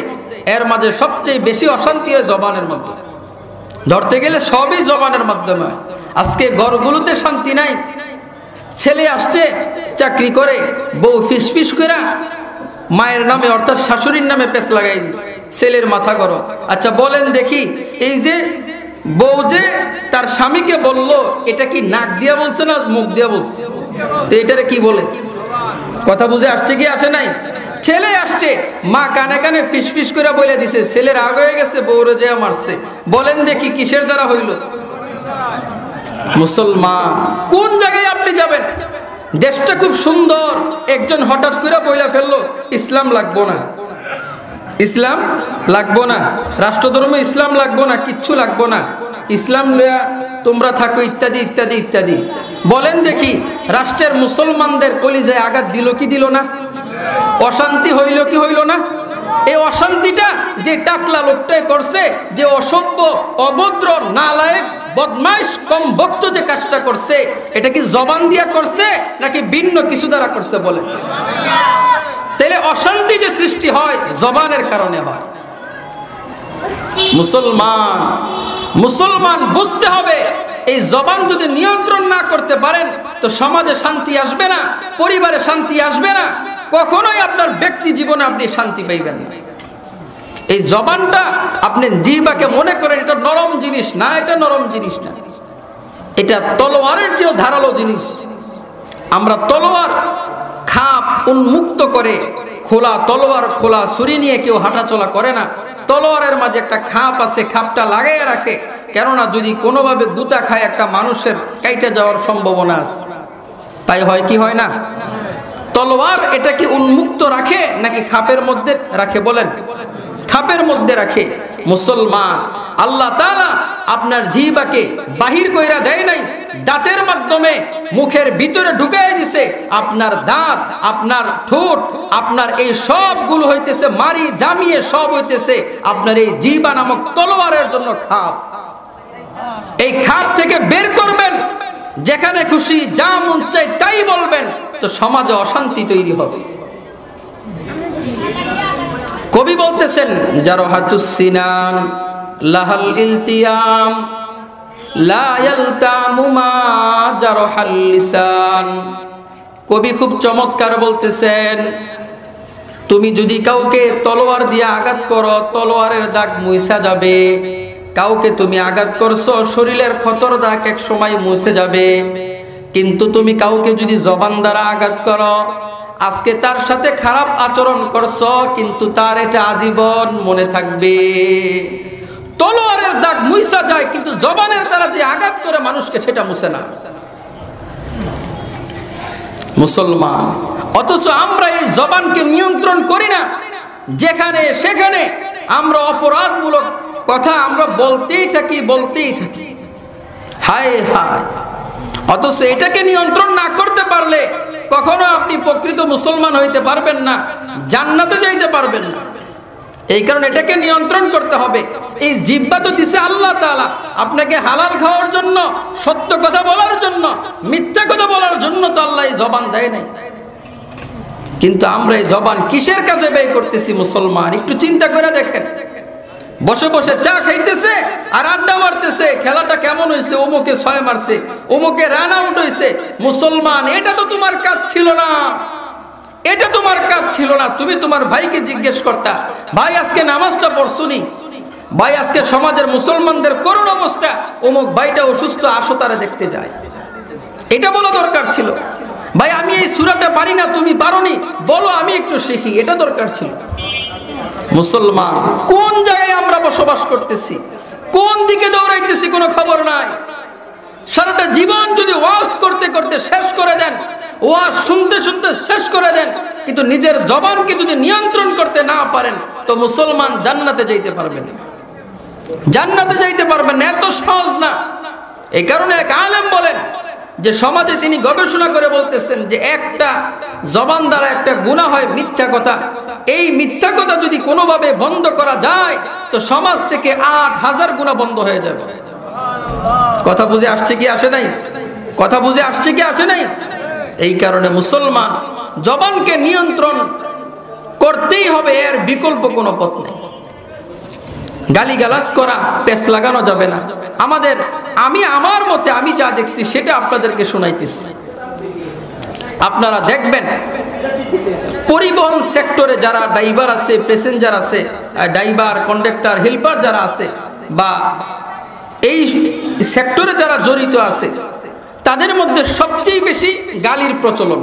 এর মাঝে সবচেয়ে বেশি অশান্তি হয় জবানের মধ্যে। ধরতে গেলে সবই জবানের মাধ্যমে। আজকে ঘরগুলোতে শান্তি নাই। ছেলে আসছে চাকরি করে, বউ ফিস ফিস করে মায়ের নামে অর্থাৎ শাশুড়ির নামে পেছ লাগাই দিচ্ছে, ছেলের মাথা গরম। আচ্ছা বলেন দেখি, এই যে বউ যে তার স্বামীকে বললো, এটা কি নাক দিয়া বলছে না মুখ দিয়া বলছে? তো এটারে কি বলে? কথা বুঝে আসছে কি আসে নাই? ছেলে আসছে, মা কানে কানে ফিস ফিস করে বলে দিছে, ছেলের আগ হয়ে গেছে, বউরে যে মারছে। বলেন দেখি কিসের দ্বারা হইল? মুসলমান, কোন জায়গায় আপনি যাবেন? দেশটা খুব সুন্দর, একজন হঠাৎ করে বইলা ফেললো ইসলাম লাগবো না, ইসলাম লাগবো না, রাষ্ট্রধর্ম ইসলাম লাগবো না, কিচ্ছু লাগবো না, ইসলাম লয়া তোমরা থাকো, ইত্যাদি ইত্যাদি ইত্যাদি। বলেন দেখি, রাষ্ট্রের মুসলমানদের কলিজায় আঘাত দিল কি দিল না? অশান্তি হইল কি হইল না? এই অশান্তিটা যে টাকলা লোকটাই করছে, যে অসভ্য, অভদ্র, নালায়েক, বদমাইশ, কম ভক্ত যে কাজটা করছে, এটা কি জবান দিয়া করছে নাকি ভিন্ন কিছু দ্বারা করছে? বলে তাহলে অশান্তি যে সৃষ্টি হয় জবানের কারণে হয়। মুসলমান বুঝতে হবে, এই জবান যদি নিয়ন্ত্রণ না করতে পারেন তো সমাজে শান্তি আসবে না, পরিবারে শান্তি আসবে না, কখনোই আপনার ব্যক্তি জীবনে আপনি শান্তি পাইবেন না। এই জবানটা আপনি জিহ্বাকে মনে করেন এটা নরম জিনিস না, এটা নরম জিনিস না, এটা তলোয়ারের চেয়েও ধারালো জিনিস। আমরা তলোয়ার খাপ উন্মুক্ত করে, খোলা তলোয়ার, খোলা ছুরি নিয়ে কেউ হাঁটাচলা করে না। তলোয়ারের মাঝে একটা খাপ আছে, খাপটা লাগাইয়া রাখে, কেননা যদি কোনোভাবে গুতা খায় একটা মানুষের কাইটে যাওয়ার সম্ভাবনা আছে। তাই হয় কি হয় না? তলোয়ার এটা কি উন্মুক্ত রাখে নাকি খাপের মধ্যে রাখে? বলেন, খাপের মধ্যে রাখে। মুসলমান, আল্লাহ তাআলা আপনার জিহ্বাকে বাহির কইরা দেয় নাই, দাঁতের মাধ্যমে মুখের ভিতরে ঢুকাই দিছে। আপনার দাঁত, আপনার ঠোঁট, আপনার এই সবগুলো হইতেছে মারি জামিয়ে সব হইতেছে আপনার এই জিহ্বা নামক তলোয়ারের জন্য খাপ। এই খাপ থেকে বের করবেন, যেখানে খুশি যা মন চাই তাই বলবেন, তো সমাজে অশান্তি তৈরি হবে। কবি বলতেছেন জারহাতুস সিনান লাহাল ইলতিয়াম লা ইয়ালতামু মা জারহাল লিসান। কবি খুব চমৎকার বলতেছেন, তুমি যদি কাউকে তলোয়ার দিয়ে আঘাত করো, তলোয়ারের দাগ মুছে যাবে। কাউকে তুমি আঘাত করছো, শরীরের ক্ষতর দাগ এক সময় মুছে যাবে। কিন্তু তুমি কাউকে যদি জবান দ্বারা আঘাত করো, আজকে তার সাথে খারাপ আচরণ করছো, কিন্তু তার এটা আজীবন মনে থাকবে। তলোয়ারের দাগ মুছা যায়, কিন্তু জবানের দ্বারা যে আঘাত করে মানুষকে, সেটা মুছে না মুসলমান। অথচ আমরা এই জবানকে নিয়ন্ত্রণ করি না, যেখানে সেখানে আমরা অপরাধমূলক কথা আমরা বলতেই থাকি। হায় হায়। অথচ এটাকে নিয়ন্ত্রণ না করতে পারলে কখনো আপনি প্রকৃত মুসলমান হইতে পারবেন না, জান্নাতে যাইতে পারবেন না। এই কারণে এটাকে নিয়ন্ত্রণ করতে হবে। এই জিহ্বা তো দিছে আল্লাহ তাআলা আপনাকে হালাল খাওয়ার জন্য, সত্য কথা বলার জন্য, মিথ্যা কথা বলার জন্য তো আল্লাহ এই জবান দেয় নাই। কিন্তু আমরা এই জবান কিসের কাজে ব্যয় করতেছি মুসলমান? একটু চিন্তা করে দেখেন। বসে বসে চা খাইতেছে আর আড্ডা মারতেছে, খেলাটা কেমন হয়েছে, অমুকে 6 মারছে, অমুকে রান আউট হয়েছে। মুসলমান, এটা তো তোমার কাজ ছিল না, এটা তোমার কাজ ছিল না। তুমি তোমার ভাইকে জিজ্ঞেস করতা, ভাই আজকে নামাজটা পড়ছুনি? ভাই আজকে সমাজের মুসলমানদের করুণ অবস্থা, অমুক ভাইটা অসুস্থ, আসো তারা দেখতে যায়। এটা বলা দরকার ছিল। ভাই আমি এই সূরাটা পারি না, তুমি পারোনি, বলো আমি একটু শিখি, এটা দরকার ছিল। মুসলমান, কোন জায়গায় আমরা বসবাস করতেছি, কোন দিকে দৌড়াইতেছি কোনো খবর নাই। সারাটা জীবন যদি ওয়াজ করতে করতে শেষ করে দেন, ওয়াজ শুনতে শুনতে শেষ করে দেন, কিন্তু নিজের জবানকে যদি নিয়ন্ত্রণ করতে না পারেন, তো মুসলমান জান্নাতে যাইতে পারবেন না, জান্নাতে যাইতে পারবেন না। এত সহজ না। এই কারণে এক আলেম বলেন যে সমাজে তিনি গবেষণা করে বলতেছেন যে একটা জবান দ্বারা একটা গুনাহ হয় মিথ্যা কথা। এই মিথ্যা কথা যদি কোনোভাবে বন্ধ করা যায়, তো সমাজ থেকে 8000 গুনাহ বন্ধ হয়ে যাবে। কথা বুঝে আসছে কি আসে নাই? কথা বুঝে আসছে কি আসে নাই? এই কারণে মুসলমান জবানকে নিয়ন্ত্রণ করতেই হবে, এর বিকল্প কোনো পথ নেই। গালিগালাজ করা, পেছ লাগানো যাবে না। আমি আমার মতে আমি যা দেখছি সেটা আপনাদেরকে শোনাইতেছি। আপনারা দেখবেন পরিবহন সেক্টরে যারা ড্রাইভার আছে, প্যাসেঞ্জার আছে, ড্রাইভার, কন্ডাক্টর, হেল্পার যারা আছে, বা এই সেক্টরে যারা জড়িত আছে, তাদের মধ্যে সবচেয়ে বেশি গালির প্রচলন।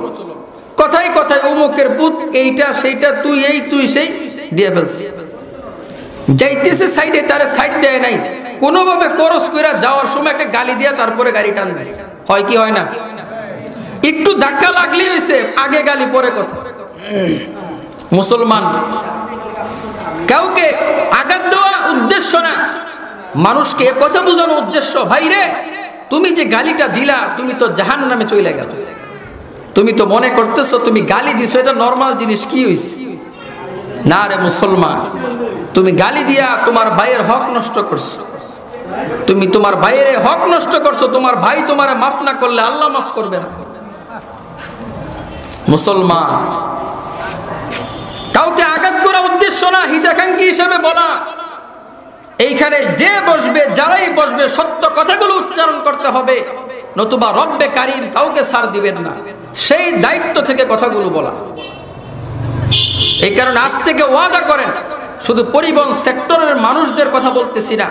কথায় কথায় অমুকের পুত, এইটা সেইটা, তুই এই তুই সেই দিয়ে ফেলছে। যাইতেছে সাইডে, তারে সাইড দেয় নাই, কোনোভাবে ক্রস করে যাওয়ার সময় একটা গালি দিয়া তারপরে গাড়ি টান দিচ্ছে। হয় কি হয় না? একটু ধাক্কা লাগলেই হয়েছে, আগে গালি পরে কথা। মুসলমান, কাউকে আঘাত দেওয়া উদ্দেশ্য না, মানুষকে কথা বোঝানো উদ্দেশ্য। ভাই রে, তুমি যে গালিটা দিলা, তুমি তো জাহান্নামে চলে গেল। তুমি তো মনে করতেছো তুমি গালি দিছো, এটা নরমাল জিনিস, কি হইছে? না রে মুসলমান, তুমি গালি দিয়া তোমার ভাইয়ের হক নষ্ট করছো। তুমি তোমার ভাইয়ের হক নষ্ট করছো। তোমার ভাই তোমারে মাফ না করলে আল্লাহ মাফ করবে না। মুসলমান, কাউকে আঘাত করা উদ্দেশ্য না, হিতাকাঙ্ক্ষী হিসেবে বলা। এইখানে যে বসবে, যারাই বসবে, সত্য কথাগুলো উচ্চারণ করতে হবে, নতুবা রব্বে কারীম কাউকে ছাড় দিবেন না। সেই দায়িত্ব থেকে কথাগুলো বলা। এই কারণে আজ থেকে ওয়াদা করেন, শুধু পরিবহন সেক্টরের মানুষদের কথা বলতেছি না,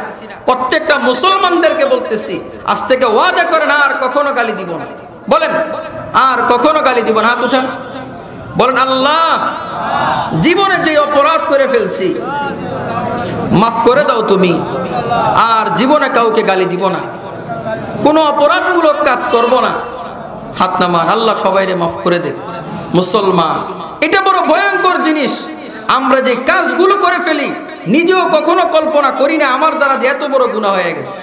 প্রত্যেকটা মুসলমানদেরকে বলতেছি, আজ থেকে ওয়াদা করেন আর কখনো গালি দিব না। বলেন, আর কখনো গালি দিব না। হাত উঠান, বলেন আল্লাহ, জীবনে যে অপরাধ করে ফেলছি মাফ করে দাও তুমি, আর জীবনে কাউকে গালি দিব না, কোনো অপরাধমূলক কাজ করব না। হাত নামান, আল্লাহ সবাইরে মাফ করে দেন। মুসলমান, এটা বড় ভয়ঙ্কর জিনিস। আমরা যে কাজগুলো করে ফেলি, নিজেও কখনো কল্পনা করি না আমার দ্বারা যে এত বড় গুনাহ হয়ে গেছে।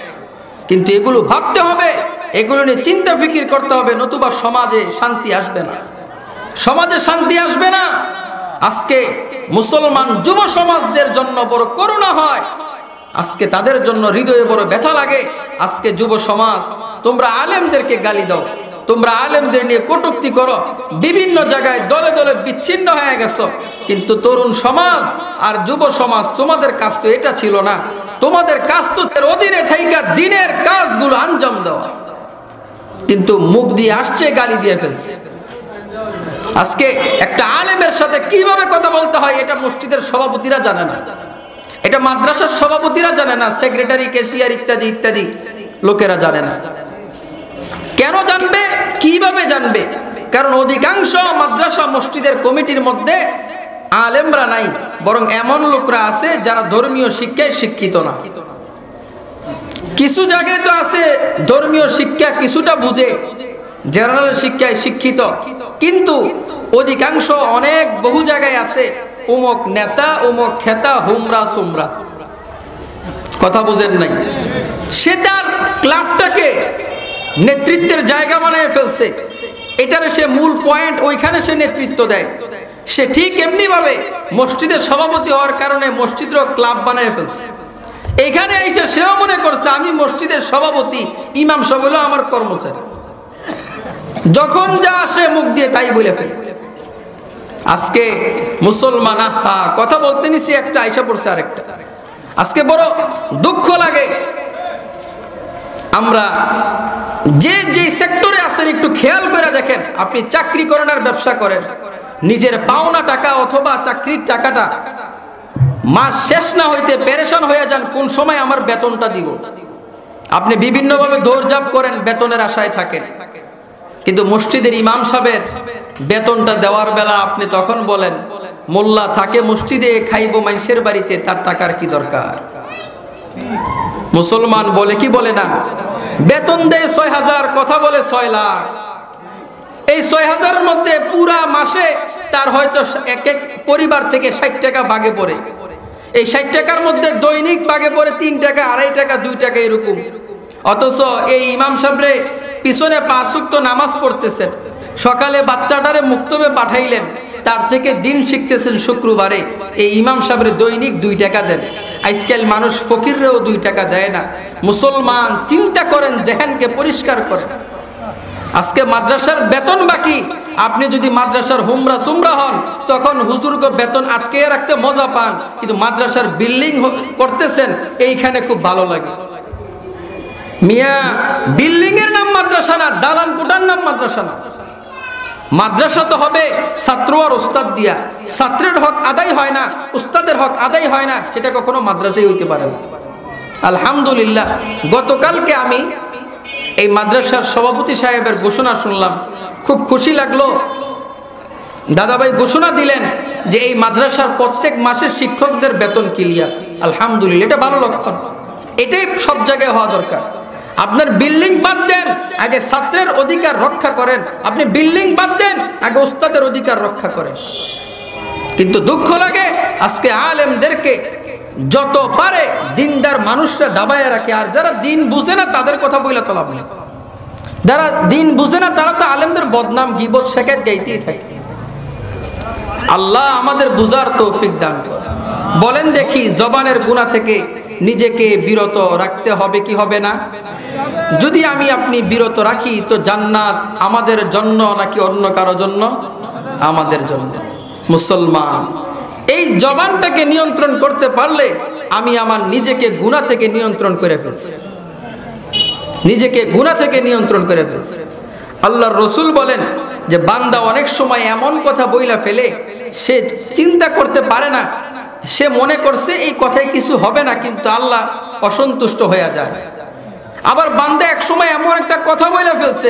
কিন্তু এগুলো ভাবতে হবে, এগুলো নিয়ে চিন্তা ফিকির করতে হবে, নতুবা সমাজে শান্তি আসবে না, সমাজে শান্তি আসবে না। আজকে মুসলমান যুব সমাজদের জন্য বড় করুণা হয়, আজকে তাদের জন্য হৃদয়ে বড় ব্যথা লাগে। আজকে যুব সমাজ তোমরা আলেমদেরকে গালি দাও, তোমরা আলেমদের নিয়ে কটূক্তি করো, বিভিন্ন জায়গায় দলে দলে বিচ্ছিন্ন হয়ে গেছো, কিন্তু তরুণ সমাজ আর যুব সমাজ তোমাদের কাজ তো এটা ছিল না। তোমাদের কাজ তো এর অধীনে থাইকা দিনের কাজগুলো আঞ্জাম দেওয়া, কিন্তু মুখ দিয়ে আসছে, গালি দিয়ে ফেলছে। আজকে একটা আলেমের সাথে কিভাবে কথা বলতে হয় এটা মসজিদের সভাপতিরা জানে না, এটা মাদ্রাসার সভাপতিরা জানে না, সেক্রেটারি, ক্যাশিয়ার ইত্যাদি ইত্যাদি লোকেরা জানে না। কেন জানবে, কিভাবে জানবে? কারণ অধিকাংশ মাদ্রাসা মসজিদের কমিটির মধ্যে আলেমরা নাই, বরং এমন লোকরা আছে যারা ধর্মীয় শিক্ষায় শিক্ষিত না। কিছু জায়গায় তো আছে ধর্মীয় শিক্ষা কিছুটা বুঝে, জেনারেল শিক্ষায় শিক্ষিত, কিন্তু অধিকাংশ অনেক বহু জায়গায় আছে উমুক নেতা, উমুক খেতা, হুমরা সুমরা, কথা বুঝেন নাই। সে তার ক্লাবটাকে নেতৃত্বের জায়গা বানিয়ে ফেলছে, এটারে সে মূল পয়েন্ট, ওইখানে সে নেতৃত্ব দেয়। সে ঠিক এমনি ভাবে মসজিদের সভাপতি হওয়ার কারণে মসজিদেরও ক্লাব বানিয়ে ফেলছে। এখানে এসে সেও মনে করছে আমি মসজিদের সভাপতি, ইমাম সাহেব হলো আমার কর্মচারী, যখন যা আসে মুখ দিয়ে তাই বলে ফেলে। আজকে মুসলমান কথা বলতে নিছি, একটা আইসা পড়ছে আরেকটা। আজকে বড় দুঃখ লাগে, আমরা যে যে সেক্টরে আছেন একটু খেয়াল করে দেখেন। আপনি চাকরি করেন আর ব্যবসা করেন, নিজের পাওনা টাকা অথবা চাকরির টাকাটা মাস শেষ না হইতে পেরেশান হয়ে যান, কোন সময় আমার বেতনটা দিব। আপনি বিভিন্নভাবে দৌড়ঝাঁপ করেন, বেতনের আশায় থাকেন, কিন্তু মসজিদের ইমাম সাহেবের বেতনটা দেওয়ার বেলা আপনি তখন বলেন মোল্লা থাকে মসজিদে, খাইবো মানুষের বাড়িতে, তার টাকার কি দরকার? মুসলমান বলে কি বলে না, বেতন দেয় ৬,০০০, কথা বলে ৬ লাখ। এই ৬,০০০ মধ্যে পুরা মাসে তার হয়তো এক এক পরিবার থেকে ৬০ টাকা ভাগে পড়ে। এই ৬০ টাকার মধ্যে দৈনিক ভাগে পড়ে ৩ টাকা, ২.৫ টাকা, ২ টাকা এরকম। অথচ এই ইমাম সাহেবরে পিছনে ৫ ওয়াক্ত নামাজ পড়তেছেন, সকালে বাচ্চাটারে মুক্তবে পাঠাইলেন, তার থেকে দিন শিখতেছেন শুক্রবারে। এই ইমাম সাহেবরে দৈনিক ২ টাকা দেন। আজকাল মানুষ ফকিররেও ২ টাকা দেয় না। মুসলমান চিন্তা করেন, জেহেনকে পরিষ্কার করেন। আজকে মাদ্রাসার বেতন বাকি, আপনি যদি মাদ্রাসার হুমরা সুমরা হন তখন হুজুরকে বেতন আটকে রাখতে মজা পান, কিন্তু মাদ্রাসার বিল্ডিং করতেছেন এইখানে খুব ভালো লাগে। মিয়া, বিল্ডিং এর নাম মাদ্রাসা না, দালান কোটার নাম মাদ্রাসা না। মাদ্রাসা তো হবে ছাত্র আর উস্তাদ দিয়া, ছাত্রের হক আদায় হয় না, উস্তাদের হক আদায় হয় না, সেটা কখনো মাদ্রাসায় হইতে পারে না। আলহামদুলিল্লাহ, গতকালকে আমি এই মাদ্রাসার সভাপতি সাহেবের ঘোষণা শুনলাম, খুব খুশি লাগলো। দাদাভাই ঘোষণা দিলেন যে এই মাদ্রাসার প্রত্যেক মাসের শিক্ষকদের বেতন ক্লিয়ার। আলহামদুলিল্লাহ, এটা ভালো লক্ষণ, এটাই সব জায়গায় হওয়া দরকার। আপনার বিল্ডিং বাদ দেন, আগে ছাত্রের অধিকার রক্ষা করেন। আপনি বিল্ডিং বাদ দেন, আগে উস্তাদের অধিকার রক্ষা করেন। কিন্তু দুঃখ লাগে আজকে আলেমদেরকে যত পারে দিনদার মানুষরা দাবায় রাখে, আর যারা দিন বুঝে না তাদের কথা বইলা তো লাভ নেই। যারা দিন বুঝে না তারা তো আলেমদের বদনাম, গীবত, শেখায়ত গাইতেই থাকে। আল্লাহ আমাদের বুঝার তৌফিক দান করে। বলেন দেখি, জবানের গুনাহ থেকে নিজেকে বিরত রাখতে হবে কি হবে না? যদি আমি আপনি বিরত রাখি তো জান্নাত আমাদের জন্য নাকি অন্য কারো জন্য? আমাদের জন্য। মুসলমান এই জবানটাকে নিয়ন্ত্রণ করতে পারলে আমি আমার নিজেকে গুনাহ থেকে নিয়ন্ত্রণ করে ফেলছি, নিজেকে গুনাহ থেকে নিয়ন্ত্রণ করে ফেলছি। আল্লাহর রাসূল বলেন যে বান্দা অনেক সময় এমন কথা বইলা ফেলে, সে চিন্তা করতে পারে না, সে মনে করছে এই কথায় কিছু হবে না, কিন্তু আল্লাহ অসন্তুষ্ট হয়ে যায়। আবার বান্দা এক সময় এমন একটা কথা বইলা ফেলছে,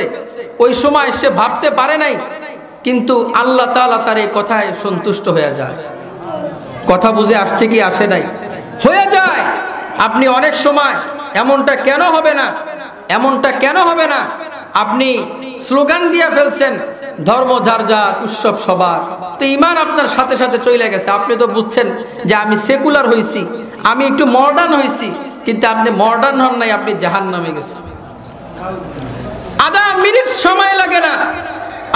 ওই সময় সে ভাবতে পারে নাই, কিন্তু আল্লাহ তাআলা তার এই কথায় সন্তুষ্ট হয়ে যায়। কথা বুঝে আসছে কি আসে নাই? হয়ে যায়। আপনি অনেক সময় এমনটা কেন হবে না, এমনটা কেন হবে না, আপনি স্লোগান দিয়ে ফেলছেন ধর্ম যার যার, উৎসব সবার, তো ঈমান আপনার সাথে সাথে চলে গেছে। আপনি তো বুঝছেন যে আমি সেকুলার হইছি, আমি একটু মডার্ন হইছি, কিন্তু আপনি মডার্ন হন নাই, আপনি জাহান্নামে গেছেন। আধা মিনিট সময় লাগে না,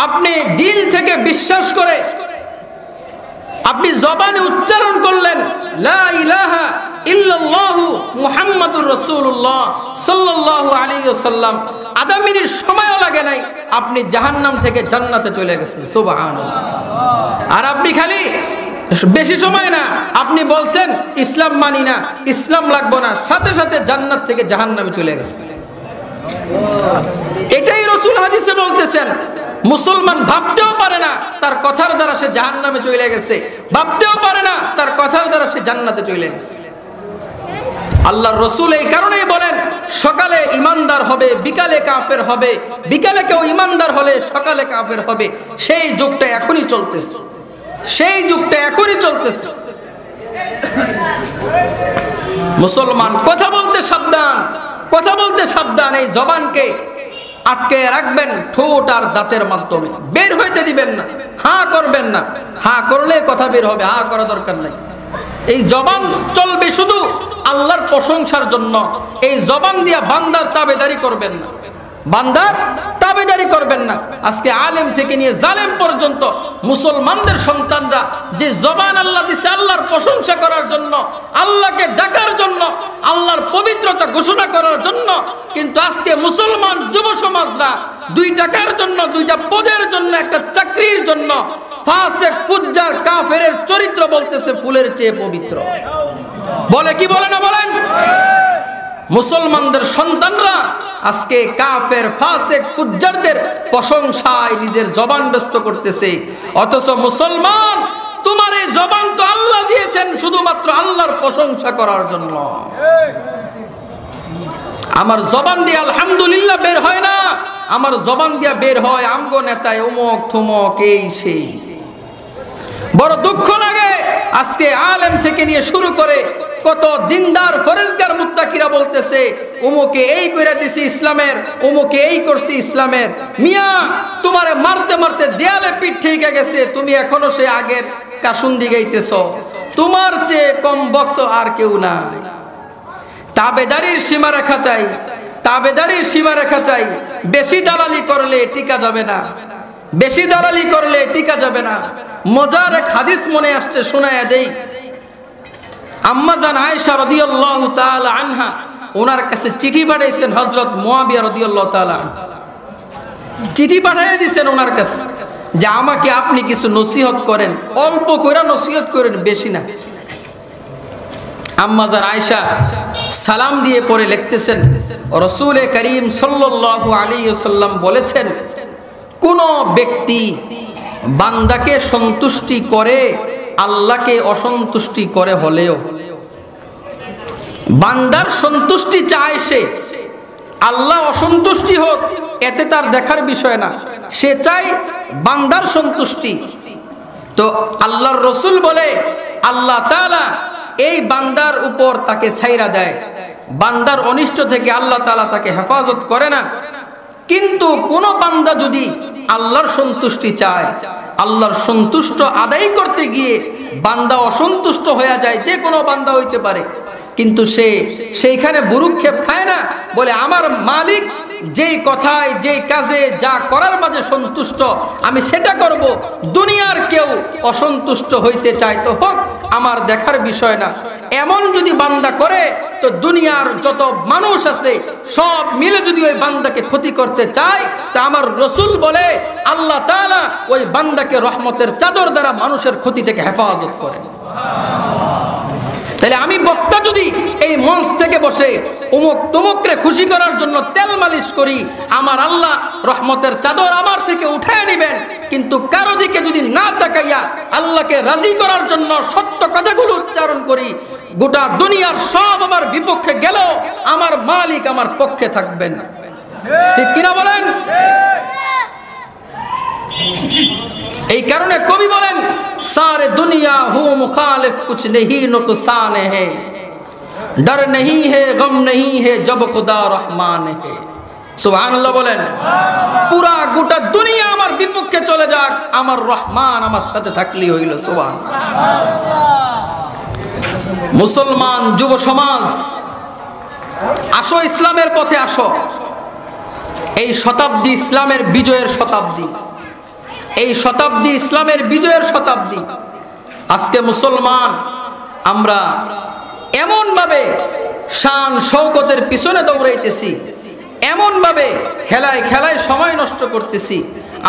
আপনি দিল থেকে বিশ্বাস করে আপনি জবানে উচ্চারণ করলেন লা ইলাহা ইল্লাল্লাহু মুহাম্মাদুর রাসূলুল্লাহ সাল্লাল্লাহু আলাইহি ওয়াসাল্লাম, আধা মিনিট সময়ও লাগে নাই, আপনি জাহান্নাম থেকে জান্নাতে চলে গেছেন। সুবহানাল্লাহ। আর আপনি খালি বেশি সময় না, আপনি বলছেন ইসলাম মানি না, ইসলাম লাগবে না, সাথে সাথে জান্নাত থেকে জাহান্নামে চলে গেছেন। এটাই রাসূল হাদিসে বলতেছেন। মুসলমান ভাবতেও পারে না তার কথার দ্বারা সে জাহান্নামে চলে গেছে, ভাবতেও পারে না তার কথার দ্বারা সে জান্নাতে চলে গেছে। আল্লাহর রাসূল এই কারণেই বলেন সকালে ঈমানদার হবে, বিকালে কাফের হবে, বিকালে কেউ ঈমানদার হলে সকালে কাফের হবে। সেই যুগটা এখনই চলতেছে, সেই যুগটা এখনই চলতেছে। মুসলমান কথা বলতে সাবধান, কথা বলতে সাবধান। এই জবানকে আটকে রাখবেন ঠোঁট আর দাঁতের মাধ্যমে, বের হইতে দিবেন না, হ্যাঁ করবেন না। হ্যাঁ করলে কথা বের হবে, হ্যাঁ করা দরকার নাই। এই জবান চলবে শুধু আল্লাহর প্রশংসার জন্য। এই জবান দিয়া বান্দার তাবেদারি করবেন না, বান্দার তাবেদারি করবেন না। আজকে আলেম থেকে নিয়ে জালেম পর্যন্ত মুসলমানদের সন্তানরা যে জবান আল্লাহ দিছে আল্লাহর প্রশংসা করার জন্য, আল্লাহকে ডাকার জন্য, আল্লাহর পবিত্রতা ঘোষণা করার জন্য, কিন্তু আজকে মুসলমান যুব সমাজরা 2 টাকার জন্য, 2টা পদের জন্য, একটা চাকরির জন্য ফাসিক ফুজ্জার কাফেরের চরিত্র বলতেছে ফুলের চেয়ে পবিত্র। বলে কি বলে না বলেন? মুসলমানদের সন্তানরা আজকে কাফের ফাসিক ফুজ্জারদের প্রশংসায় নিজের জবান ব্যস্ত করতেছে। অথচ মুসলমান, তোমার এই জবান তো আল্লাহ দিয়েছেন শুধুমাত্র আল্লাহর প্রশংসা করার জন্য। আমার জবান দিয়ে আলহামদুলিল্লাহ বের হয় না, আমার জবান দিয়ে বের হয় আমগো নেতায় অমুক থমক এই সেই। বড় দুঃখ লাগে আজকে আলেম থেকে নিয়ে শুরু করে কত দিনদার ফরেজগার মুত্তাকিরা বলতেছে অমুকে এই কইরা দিছি ইসলামের, অমুকে এই করছি ইসলামের। মিয়া, তোমারে মারতে মারতে দেয়ালে পিঠ ঠিক গেছে, তুমি এখনো সে আগের কাসুন্দি গাইতেছ। তোমার চেয়ে কম বক্ত আর কেউ নাই। তাবেদারির সীমারেখা চাই, তাবেদারির সীমারেখা চাই। বেশি দালালি করলে টিকা যাবে না, বেশি দালালি করলে টিকা যাবে না। মজার এক হাদিস মনে আসছে, শোনায়া দেই। আম্মা জান আয়েশা রাদিয়াল্লাহু তাআলা আনহা ওনার কাছে চিঠি পাঠাইছেন হযরত মুয়াবিয়া রাদিয়াল্লাহু তাআলা। চিঠি পাঠিয়ে দিয়েছেন ওনার কাছে যে আমাকে আপনি কিছু নসিহত করেন, অল্প করে নসিহত করেন, বেশি না। আম্মা জান আয়েশা সালাম দিয়ে পরে লিখতেছেন, রাসূল করিম সাল্লাল্লাহু আলাইহি ওয়াসাল্লাম বলেছেন, কোন ব্যক্তি বান্দাকে সন্তুষ্টি করে আল্লাহকে অসন্তুষ্টি করে হলেও, বান্দার সন্তুষ্টি চায় সে, আল্লাহ অসন্তুষ্টি হোক এতে তার দেখার বিষয় না, সে চায় বান্দার সন্তুষ্টি। তো আল্লাহর রাসূল বলে আল্লাহ তাআলা এই বান্দার উপর তাকে ছাইরা দেয়, বান্দার অনিষ্ট থেকে আল্লাহ তাআলা তাকে হেফাজত করে না। কিন্তু কোন বান্দা যদি আল্লাহর সন্তুষ্টি চায়, আল্লাহর সন্তুষ্ট আদায় করতে গিয়ে বান্দা অসন্তুষ্ট হয়ে যায়, যে কোনো বান্দা হইতে পারে, কিন্তু সে সেইখানে বুরুক্ষেপ খায় না, বলে আমার মালিক যেই কথায় যেই কাজে যা করার মাঝে সন্তুষ্ট আমি সেটা করব। দুনিয়ার কেউ অসন্তুষ্ট হইতে চায় তো হোক, আমার দেখার বিষয় না। এমন যদি বান্দা করে তো দুনিয়ার যত মানুষ আছে সব মিলে যদি ওই বান্দাকে ক্ষতি করতে চায়, তা আমার রাসূল বলে আল্লাহ তাআলা ওই বান্দাকে রহমতের চাদর দ্বারা মানুষের ক্ষতি থেকে হেফাজত করেন। তাহলে আমি বক্তা যদি এই মঞ্চ থেকে বসে অমুক তমুকরে খুশি করার জন্য তেল মালিশ করি, আমার আল্লাহ রহমতের চাদর আমার থেকে উঠায় নেবেন। কিন্তু কারো দিকে যদি না তাকাইয়া আল্লাহকে রাজি করার জন্য সত্য কথাগুলো উচ্চারণ করি, গোটা দুনিয়ার সব আমার বিপক্ষে গেলেও আমার মালিক আমার পক্ষে থাকবেন। ঠিক কিনা বলেন? এই কারণে কবি বলেন, সারে দুনিয়া হু মুখালিফ কুছ নেহি নুকসান হে, ডর নেহি হে গম নেহি হে জব খুদা রহমান হে। সুবহানাল্লাহ বলেন। পুরা গোটা দুনিয়া আমার বিপক্ষে চলে যাক, আমার রহমান আমার সাথে থাকলেই হইল। সুবহানাল্লাহ। মুসলমান যুব সমাজ, আসো ইসলামের পথে আসো। এই শতাব্দী ইসলামের বিজয়ের শতাব্দী, এই শতাব্দী ইসলামের বিজয়ের শতাব্দী। আজকে মুসলমান আমরা এমন ভাবে শান শৌকতের পিছনে দৌড়াইতেছি, এমন ভাবে খেলায় খেলায় সময় নষ্ট করতেছি,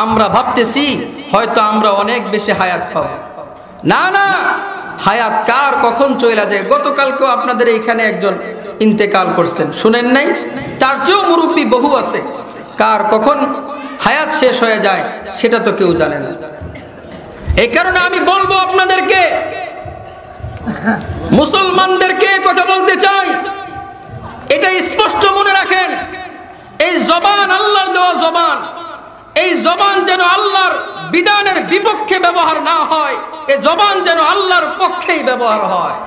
আমরা ভাবতেছি হয়তো আমরা অনেক বেশি হায়াত পাবো। না না, হায়াত কার কখন চলে যায়। গতকালকেও আপনাদের এইখানে একজন ইন্তেকাল করছেন, শুনেন নাই? তার চেয়েও মুরব্বী বহু আছে। কার কখন হায়াত শেষ হয়ে যায় সেটা তো কেউ জানে না। এই কারণে আমি বলবো আপনাদেরকে, মুসলমানদেরকে কথা বলতে চাই, এটা স্পষ্ট মনে রাখেন, এই জবান আল্লাহর দেওয়া জবান, এই জবান যেন আল্লাহর বিধানের বিপক্ষে ব্যবহার না হয়, এই জবান যেন আল্লাহর পক্ষেই ব্যবহার হয়।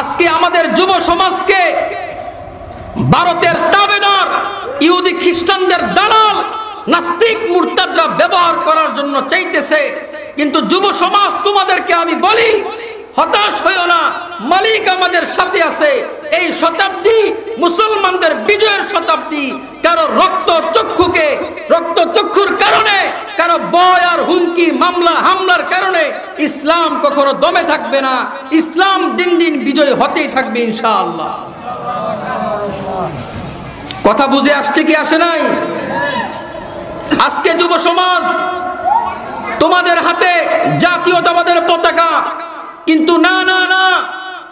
আজকে আমাদের যুব সমাজকে ভারতের তাবেদার, ইহুদি খ্রিস্টানদের দালাল, নাস্তিক মুরতাদরা ব্যবহার করার জন্য চাইতেছে। কিন্তু যুব সমাজ তোমাদেরকে আমি বলি, হতাশ হইও না, মালিক আমাদের সাথে আছে। এই শতাব্দী মুসলমানদের বিজয়ের শতাব্দী। কারো রক্ত চক্ষুর কারণে, কারো ভয় আর হুমকি মামলা হামলার কারণে ইসলাম কখনো দমে থাকবে না। ইসলাম দিন দিন বিজয় হতেই থাকবে ইনশাআল্লাহ। কথা বুঝে আসছে কি আসে নাই? আজকে যুব সমাজ তোমাদের হাতে জাতীয়তাবাদের পতাকা, কিন্তু না না না,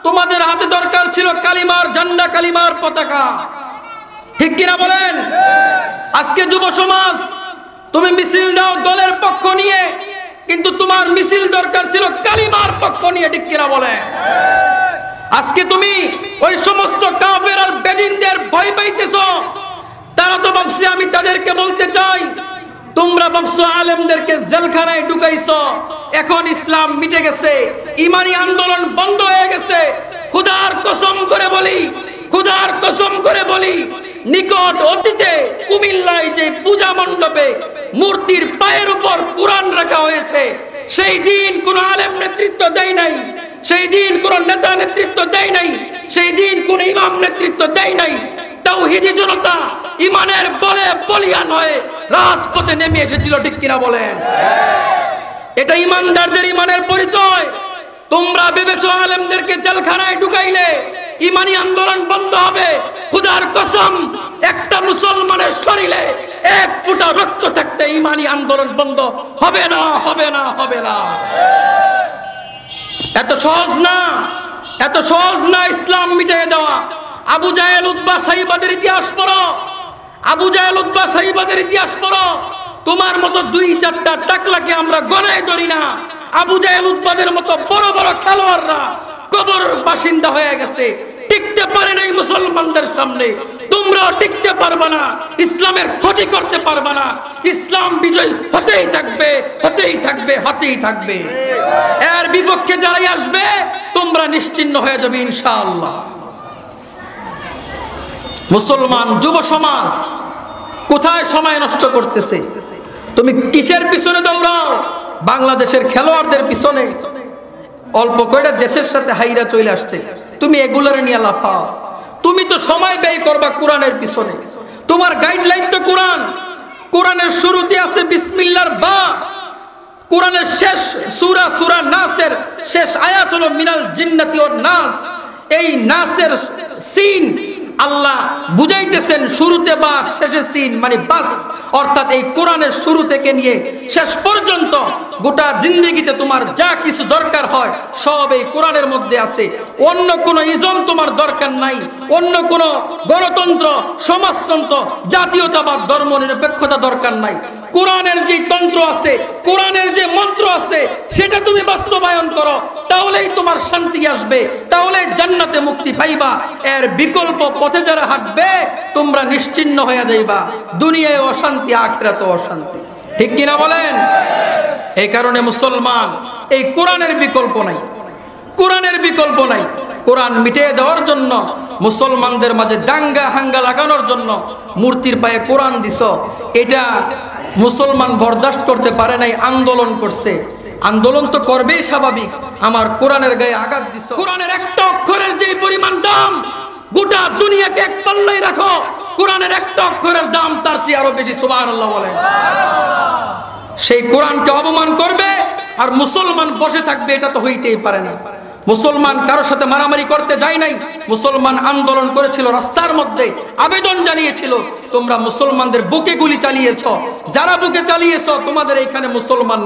তোমাদের হাতে দরকার ছিল কালিমার ঝান্ডা, কালিমার পতাকা। ঠিক কিনা বলেন? আজকে যুব সমাজ তুমি মিছিল দাও দলের পক্ষ নিয়ে, কিন্তু তোমার মিছিল দরকার ছিল কালিমার পক্ষ নিয়ে। ঠিক কিনা বলেন? আজকে তুমি ওই সমস্ত কাফের আর বেদিনদের ভয় পাইতেছো। তারা তো ভাবছে, আমি তাদেরকে বলতে চাই, তোমরা ভাবছো আলেমদেরকে জেলখানায় ঢুকাইছো, এখন ইসলাম মিটে গেছে, ইমানি আন্দোলন বন্ধ হয়ে গেছে। খোদার কসম করে বলি, খোদার কসম করে বলি, নিকট অতীতে কুমিল্লায় যে পূজা মণ্ডপে মূর্তির পায়ের উপর কোরআন রাখা হয়েছে, সেই দিন কোন আলেম নেতৃত্ব দেয় নাই, সেই দিন কোন নেতা নেতৃত্ব দেয় নাই, সেই দিন কোন ইমাম নেতৃত্ব দেয় নাই। তাওহীদি জনতা ইমানের বলে বলিয়ান হয়ে রাজপথে নেমে এসেছিল। ঠিক কিনা বলেন? এটা ইমানদারদের ইমানের পরিচয়। তোমরা ভেবেছো আলেমদেরকে জেলখানায় ঢুকাইলে ইমানি আন্দোলন বন্ধ হবে। খোদার কসম, একটা মুসলমানের শরীরে এক ফোঁটা রক্ত থাকতে ইমানি আন্দোলন বন্ধ হবে না, হবে না, হবে না। এত সহজ না, এত সহজ না ইসলাম মিটিয়ে দেওয়া। আবু জাহেল উতবা সাইবাদের ইতিহাস পড়ো, আবু জাহেল উতবা সাইবাদের ইতিহাস পড়ো। তোমার মতো দুই চারটা টাকলাকে আমরা গণায় ধরি না। আবু জাহেল উতবাদের মতো বড় বড় খেলোয়াড়রা কবর বাসিন্দা হয়ে গেছে, টিকতে পারে নাই মুসলমানদের সামনে। তোমরাও টিকতে পারবে না, ইসলামের ক্ষতি করতে পারবে না। ইসলাম বিজয় হতেই থাকবে, হতেই থাকবে, হতেই থাকবে। এর বিপক্ষে যারাই আসবে তোমরা নিশ্চিন্ন হয়ে যাবে ইনশাআল্লাহ। মুসলমান যুব সমাজ কোথায় সময় নষ্ট করতেছে? তুমি কিসের পিছনে দৌড়াও? বাংলাদেশের খেলোয়াড়দের পিছনে। অল্প কয়টা দেশের সাথে হাইরা চলে আসছে, তুমি এগুলোর নিয়ে লাফাও। তুমি তো সময় ব্যয় করবা কোরআনের পিছনে। তোমার গাইডলাইন তো কোরআন। কোরআনের শুরুতে আছে বিসমিল্লাহর বা। কোরআনের শেষ সূরা সূরা নাসের শেষ আয়াত হলো মিনাল জিন্নাতি ওয়ান নাস। এই নাসের সিন আল্লাহ বুঝাইতেছেন শুরুতে বা শেষে সিন মানে বাস। অর্থাৎ এই কোরআনের শুরু থেকে নিয়ে শেষ পর্যন্ত গোটা জিন্দেগিতে তোমার যা কিছু দরকার হয় সব এই কোরআনের মধ্যে আছে। অন্য কোনো ইজম তোমার দরকার নাই, অন্য কোনো গণতন্ত্র, সমাজতন্ত্র, জাতীয়তাবাদ, ধর্মনিরপেক্ষতা দরকার নাই। কোরআনের যে তন্ত্র আছে, কোরআনের যে মন্ত্র আছে, সেটা তুমি বাস্তবায়ন করো, তাহলেই তোমার শান্তি আসবে, তাহলে জান্নাতে মুক্তি পাইবা। এর বিকল্প পথে যারা হাঁটবে তোমরা নিশ্চিন্ন হয়ে যাইবা। দুনিয়ায় অশান্তি, আখিরাতে অশান্তি। ঠিক কিনা বলেন? এই কারণে মুসলমান, এই কোরআনের বিকল্প নাই, কোরআনের বিকল্প নাই। কোরআন মিটিয়ে দেওয়ার জন্য মুসলমানদের মাঝে দাঙ্গা হাঙ্গা লাগানোর জন্য মূর্তির পায়ে কোরআন দিছ, এটা মুসলমান বরদাস্ত করতে পারে নাই, আন্দোলন করছে। আন্দোলন তো করবেই স্বাভাবিক, আমার কোরআনের গায়ে আঘাত দিছ। কোরআনের একটা অক্ষরের যে পরিমাণ দাম, গোটা দুনিয়াকে এক পাল্লায় রাখো, কোরআনের একটা অক্ষরের দাম তার চেয়ে আরো বেশি। সুবহানাল্লাহ বলেন। সেই কোরআনকে অপমান করবে আর মুসলমান বসে থাকবে, এটা তো হইতেই পারে না। মুসলমান কারোর সাথে মারামারি করতে যায় নাই, মুসলমান আন্দোলন করেছিল, রাস্তার মধ্যে আবেদন জানিয়েছিল। তোমরা মুসলমানদের বুকে গুলি চালিয়েছ, যারা বুকে চালিয়েছ তোমাদের এখানে মুসলমান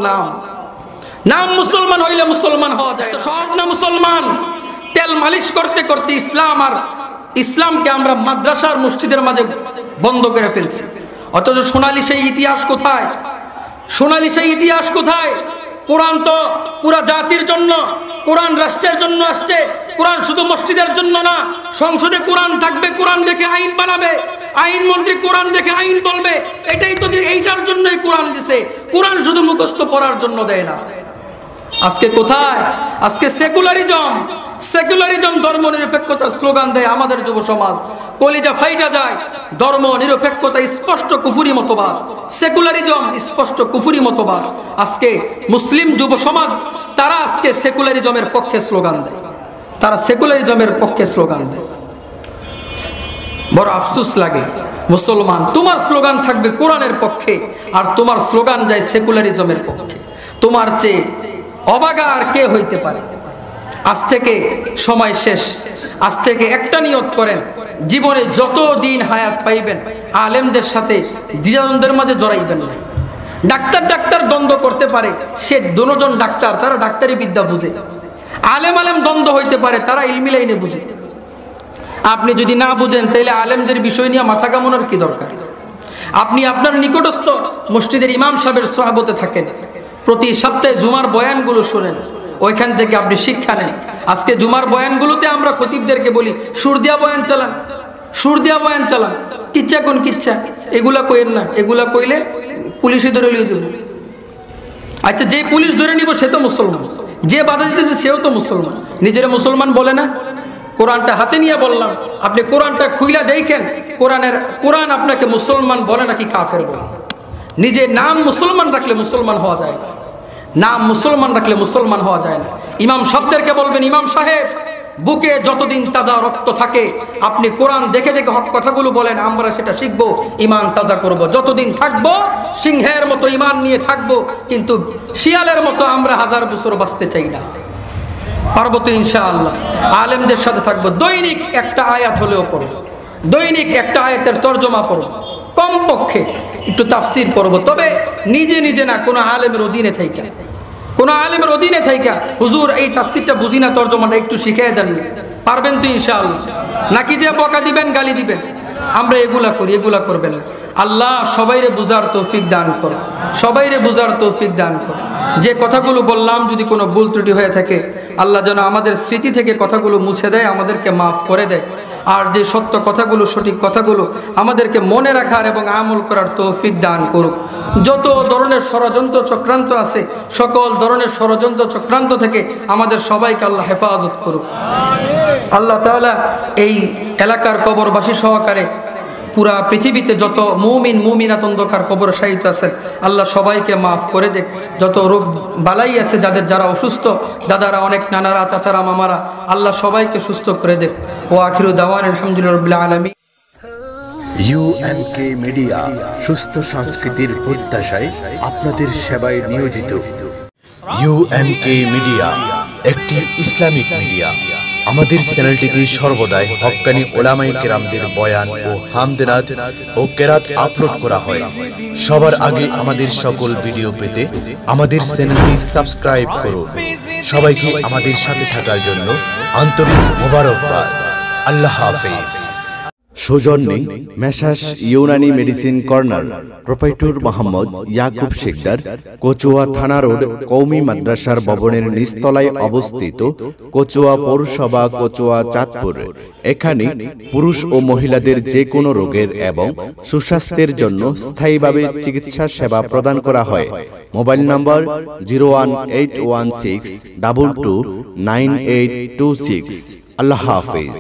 নাম মুসলমান হইলে মুসলমান হওয়া যায়। তো সহজ না মুসলমান। তেল মালিশ করতে করতে ইসলামকে আমরা মাদ্রাসার মসজিদের মাঝে বন্ধ করে ফেলছি। অথচ সোনালী সেই ইতিহাস কোথায়? সোনালী সেই ইতিহাস কোথায়? কোরআন তো পুরা জাতির জন্য, কোরআন রাষ্ট্রের জন্য আসছে। কোরআন শুধু মসজিদের জন্য না, সংসদে কোরআন থাকবে, কোরআন দেখে আইন বানাবে, আইন মন্ত্রী কোরআন দেখে আইন বলবে। এটাই তো, এইটার জন্যই কোরআন দিছে। কোরআন শুধু মুখস্থ পড়ার জন্য দেয় না। আজকে কোথায়? আজকে সেকুলারিজম ধর্ম নিরপেক্ষতার স্লোগান দেয় আমাদের যুব সমাজ, কলিজা ফাইটা যায়। ধর্ম নিরপেক্ষতা স্পষ্ট কুফরি মতবাদ, সেকুলারিজম স্পষ্ট কুফরি মতবাদ। আজকে মুসলিম যুব সমাজ তারা আজকে সেকুলারিজমের পক্ষে স্লোগান দেয়, তারা সেকুলারিজমের পক্ষে স্লোগান দেয়। বড় আফসোস লাগে, মুসলমান তোমার স্লোগান থাকবে কোরআনের পক্ষে আর তোমার স্লোগান যায় সেকুলারিজমের পক্ষে। তোমার চেয়ে অবাগা আর কে হইতে পারে? আজ থেকে সময় শেষ। আজ থেকে একটা নিয়ত করেন, জীবনে যত দিন হায়াত পাইবেন আলেমদের সাথে দ্বিধাদ্বন্দ্বের মাঝে জড়াইবেন না। ডাক্তার দ্বন্দ্ব করতে পারে, সে দুজন ডাক্তার, তারা ডাক্তারি বিদ্যা বুঝে। আলেম দ্বন্দ্ব হইতে পারে, তারা ইলমি লাইনে বুঝে। আপনি যদি না বুঝেন তাহলে আলেমদের বিষয় নিয়ে মাথা কামানোর কি দরকার? আপনি আপনার নিকটস্থ মসজিদের ইমাম সাহেবের সহাবতে থাকেন, প্রতি সপ্তাহে জুমার বয়ানগুলো শোনেন, ওইখান থেকে আপনি শিক্ষা নেন। আজকে জুমার বয়ানগুলোতে আমরা খতিবদেরকে বলি সুর দিয়া বয়ান চালান, কিচ্ছা কোন কিচ্ছা, এগুলা কইেন না, এগুলা কইলে পুলিশে ধরে নিয়ে যাবে। আচ্ছা, যে পুলিশ ধরে নিব সে তো মুসলমান, যে বাধা দিতেছে সেও তো মুসলমান, নিজের মুসলমান বলে না। কোরআনটা হাতে নিয়ে বললাম, আপনি কোরআনটা খুইলা দেখেন, কোরআন আপনাকে মুসলমান বলে নাকি কাফের বলে। নিজে নাম মুসলমান রাখলে মুসলমান হওয়া যায় না, নাম মুসলমান রাখলে মুসলমান হওয়া যায় না। ইমাম সাহেবদেরকে বলবেন, ইমাম সাহেব বুকে যতদিন তাজা রক্ত থাকে আপনি কোরআন দেখে দেখে হক কথাগুলো বলেন, আমরা সেটা শিখবো, ইমান তাজা করব। যতদিন থাকবো সিংহের মতো ইমান নিয়ে থাকবো, কিন্তু শিয়ালের মতো আমরা 1000 বছর বাঁচতে চাই না। পারবো তো ইনশাআল্লাহ। আলেমদের সাথে থাকবো, দৈনিক একটা আয়াত হলেও পড়ব, দৈনিক একটা আয়াতের তর্জমা পড়ব, কমপক্ষে একটু তাফসির পড়ব। তবে নিজে না, কোনো আলেমের অধীনে থাইকা হুজুর এই তাফসিরটা বুঝি না, তর্জমাটা একটু শিখিয়ে দেন, পারবেন তো ইনশাআল্লাহ? নাকি যে বকা দিবেন, গালি দিবেন? আমরা এগুলা করি, এগুলা করবেন না। আল্লাহ সবাইরে বুঝার তৌফিক দান করে, যে কথাগুলো বললাম যদি কোনো ভুল ত্রুটি হয়ে থাকে আল্লাহ যেন আমাদের স্মৃতি থেকে কথাগুলো মুছে দেয়, আমাদেরকে মাফ করে দেয়। আর যে সত্য কথাগুলো, সঠিক কথাগুলো আমাদেরকে মনে রাখার এবং আমল করার তৌফিক দান করুক। যত ধরনের ষড়যন্ত্র চক্রান্ত আছে, সকল ধরনের ষড়যন্ত্র চক্রান্ত থেকে আমাদের সবাইকে আল্লাহ হেফাজত করুক। আল্লাহ তাআলা এই এলাকার কবরবাসী সহকারে পুরা পৃথিবীতে যত মুমিনাত অন্ধকার কবর শাহিদ আছেন আল্লাহ সবাইকে মাফ করে দেখ। যত রোগ বালাই আছে, যারা অসুস্থ, দাদারা, অনেক নানারা, চাচারা, মামারা, আল্লাহ সবাইকে সুস্থ করে দেখ। ও আখিরু দাওয়ান আলহামদুলিল্লাহি রাব্বিল আলামিন। UMK মিডিয়া, সুস্থ সংস্কৃতির প্রত্যাশায় আপনাদের সেবায় নিয়োজিত। UMK মিডিয়া একটি ইসলামিক মিডিয়া। আমাদের চ্যানেলটিতে সর্বদাই হক্কানি উলামায়ে কেরামদের বয়ান ও হামদনাত ও কেরাত আপলোড করা হয়। সবার আগে আমাদের সকল ভিডিও পেতে আমাদের চ্যানেলটি সাবস্ক্রাইব করুন। সবাইকে আমাদের সাথে থাকার জন্য আন্তরিক মোবারকবাদ। আল্লাহ হাফেজ। সৌজন্যে messrs Unani medicine corner, proprietor Mohammad Yakub Sikdar, Kachua thana road, কওমি মাদ্রাসার ভবনের নিচতলায় অবস্থিত, কচুয়া পৌরসভা, কচুয়া, চাঁদপুর। এখানে পুরুষ ও মহিলাদের যে কোনো রোগের এবং সুস্বাস্থ্যের জন্য স্থায়ীভাবে চিকিৎসা সেবা প্রদান করা হয়। মোবাইল নম্বর 01816229826। আল্লাহ হাফেজ।